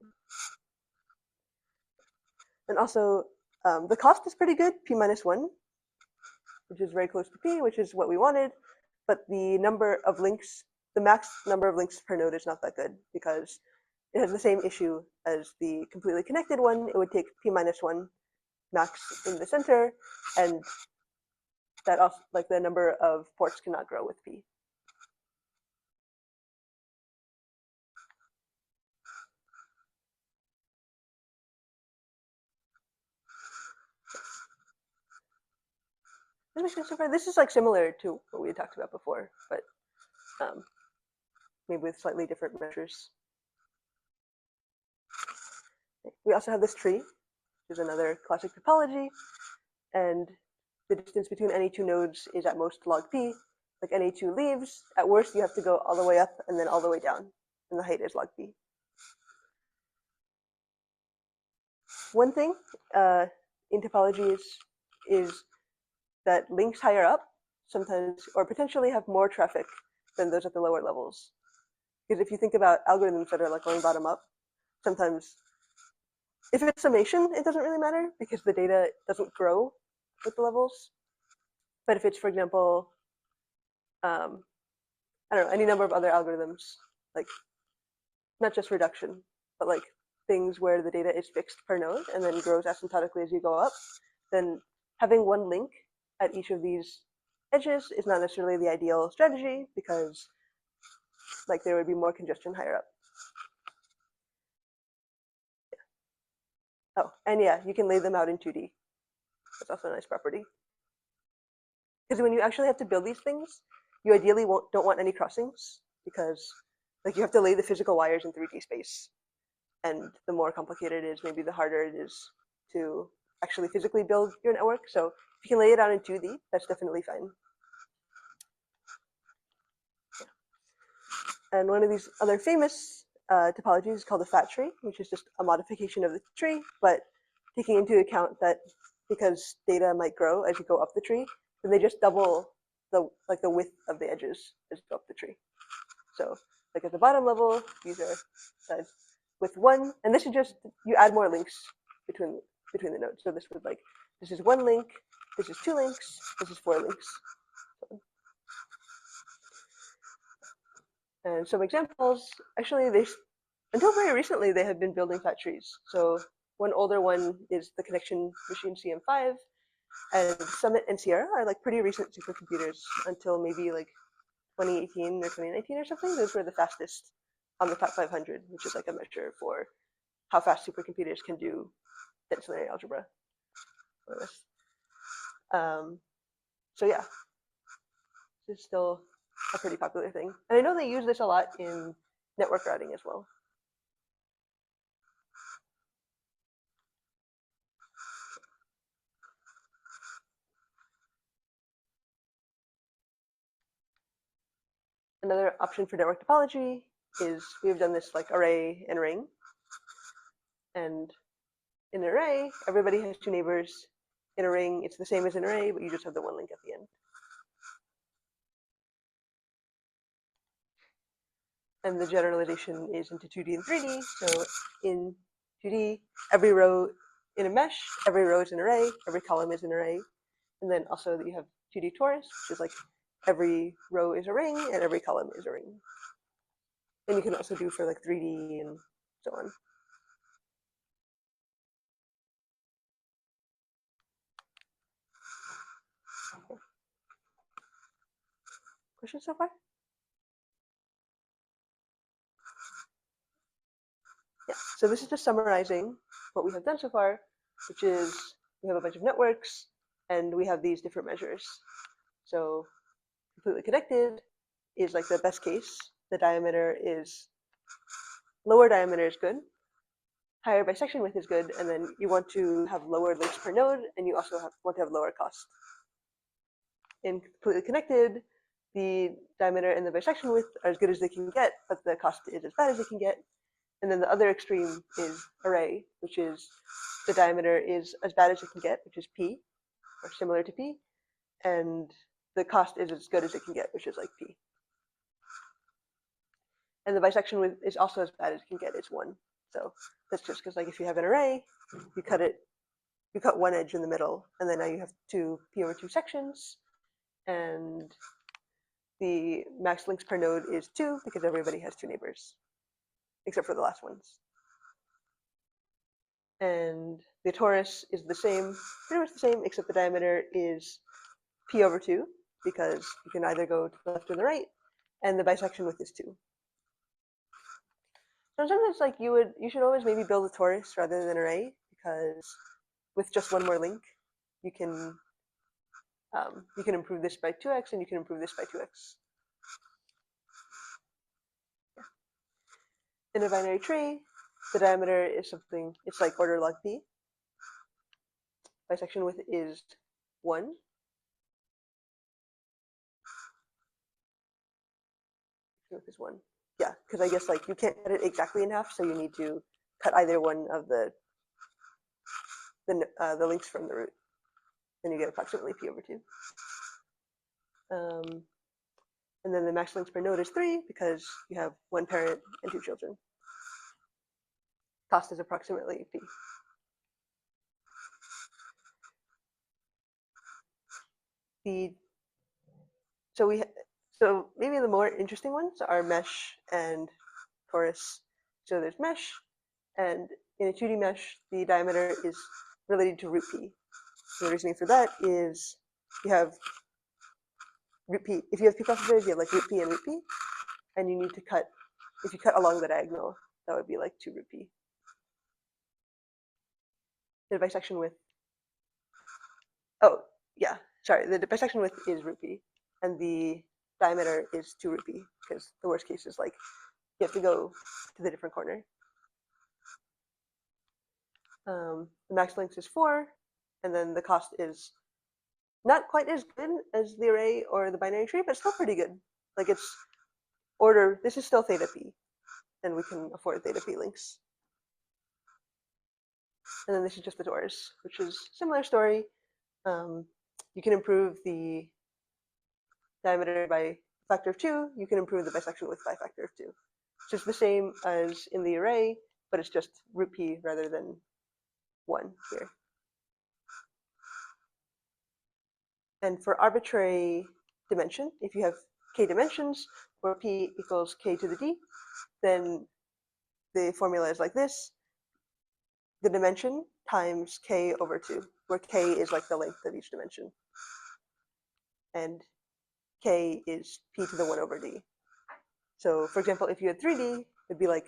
And also, the cost is pretty good, p minus 1, which is very close to p, which is what we wanted. But the number of links, the max number of links per node is not that good because it has the same issue as the completely connected one. It would take p minus 1 max in the center, and that also, like the number of ports cannot grow with p. Does that make sense so far? This is like similar to what we had talked about before, but maybe with slightly different measures. We also have this tree, which is another classic topology, and the distance between any two nodes is at most log p. Like any two leaves, at worst you have to go all the way up and then all the way down, and the height is log p. One thing in topologies is that links higher up sometimes or potentially have more traffic than those at the lower levels. Because if you think about algorithms that are like going bottom up, sometimes if it's summation, it doesn't really matter because the data doesn't grow with the levels. But if it's, for example, I don't know, any number of other algorithms, like not just reduction, but like things where the data is fixed per node and then grows asymptotically as you go up, then having one link at each of these edges is not necessarily the ideal strategy because like there would be more congestion higher up. Oh, and yeah, you can lay them out in 2D. That's also a nice property. Because when you actually have to build these things, you ideally don't want any crossings because like you have to lay the physical wires in 3D space. And the more complicated it is, maybe the harder it is to actually physically build your network. So if you can lay it out in 2D, that's definitely fine. Yeah. And one of these other famous topologies is called the fat tree, which is just a modification of the tree, but taking into account that because data might grow as you go up the tree, then they just double the width of the edges as you go up the tree. So like at the bottom level, these are sides with one, and this is just you add more links between the nodes. So this would like this is one link, this is two links, this is four links. And some examples, actually, until very recently they had been building fat trees. So one older one is the connection machine CM5, and Summit and Sierra are like pretty recent supercomputers until maybe like 2018 or 2019 or something. Those were the fastest on the top 500, which is like a measure for how fast supercomputers can do dense linear algebra. So yeah, this is still a pretty popular thing. And I know they use this a lot in network routing as well. Another option for network topology is we've done this like array and ring. And in an array, everybody has two neighbors. In a ring, it's the same as an array, but you just have the one link at the end. And the generalization is into 2D and 3D. So in 2D, every row in a mesh, every row is an array, every column is an array. And then also you have 2D torus, which is like every row is a ring and every column is a ring. And you can also do for like 3D and so on. Questions so far? Yeah, so this is just summarizing what we have done so far, which is we have a bunch of networks and we have these different measures. So completely connected is like the best case. The diameter is, lower diameter is good, higher bisection width is good, and then you want to have lower links per node, and you also want to have lower cost. In completely connected, the diameter and the bisection width are as good as they can get, but the cost is as bad as it can get. And then the other extreme is array, which is the diameter is as bad as it can get, which is p, or similar to p, and the cost is as good as it can get, which is like p. And the bisection width is also as bad as it can get, it's 1. So that's just because like if you have an array, you cut one edge in the middle, and then now you have two p/2 sections, and the max links per node is 2 because everybody has two neighbors, except for the last ones. And the torus is the same, pretty much the same, except the diameter is p/2 because you can either go to the left or the right, and the bisection width is 2. Sometimes it's like you should always maybe build a torus rather than an array because with just one more link, you can You can improve this by 2x, and you can improve this by 2x. In a binary tree, the diameter is something, it's like order log p. Bisection width is 1. Width is 1. Yeah, because I guess like you can't cut it exactly in half, so you need to cut either one of the lengths from the root. Then you get approximately p over 2. And then the max length per node is 3 because you have one parent and 2 children. Cost is approximately p. So maybe the more interesting ones are mesh and torus. So there's mesh, and in a 2D mesh, the diameter is related to root p. So the reasoning for that is you have root p. If you have p clusters, you have like root p and root p, and you need to cut. If you cut along the diagonal, that would be like 2 root p. The bisection width. Oh yeah, sorry. The bisection width is root p, and the diameter is 2 root p because the worst case is like you have to go to the different corner. The max length is 4, and then the cost is not quite as good as the array or the binary tree, but still pretty good. Like it's order, this is still theta p, and we can afford theta p links. And then this is just the torus, which is similar story. You can improve the diameter by a factor of 2. You can improve the bisection width by a factor of 2. It's just the same as in the array, but it's just root p rather than 1 here. And for arbitrary dimension, if you have k dimensions, where p equals k to the d, then the formula is like this. The dimension times k over 2, where k is like the length of each dimension. And k is p to the 1 over d. So for example, if you had 3D, it'd be like,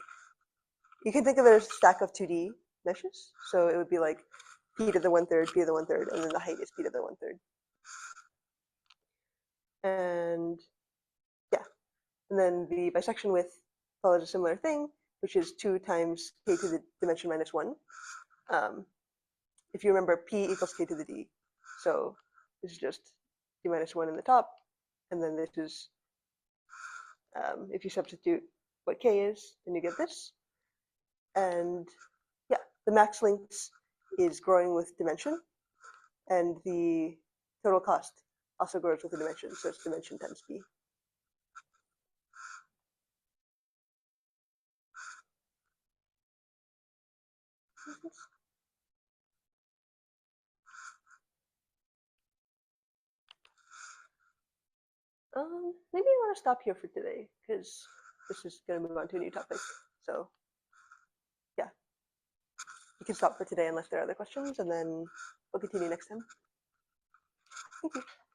you can think of it as a stack of 2D meshes. So it would be like p to the 1/3, p to the 1/3, and then the height is p to the 1/3. And yeah, and then the bisection width follows a similar thing, which is 2 times k to the dimension minus 1. If you remember, p equals k to the d. So this is just d minus 1 in the top, and then this is, if you substitute what k is, then you get this. And yeah, the max length is growing with dimension, and the total cost also grows with the dimension, so it's dimension times p. Maybe I want to stop here for today because this is going to move on to a new topic. So yeah, you can stop for today unless there are other questions, and then we'll continue next time. Thank you.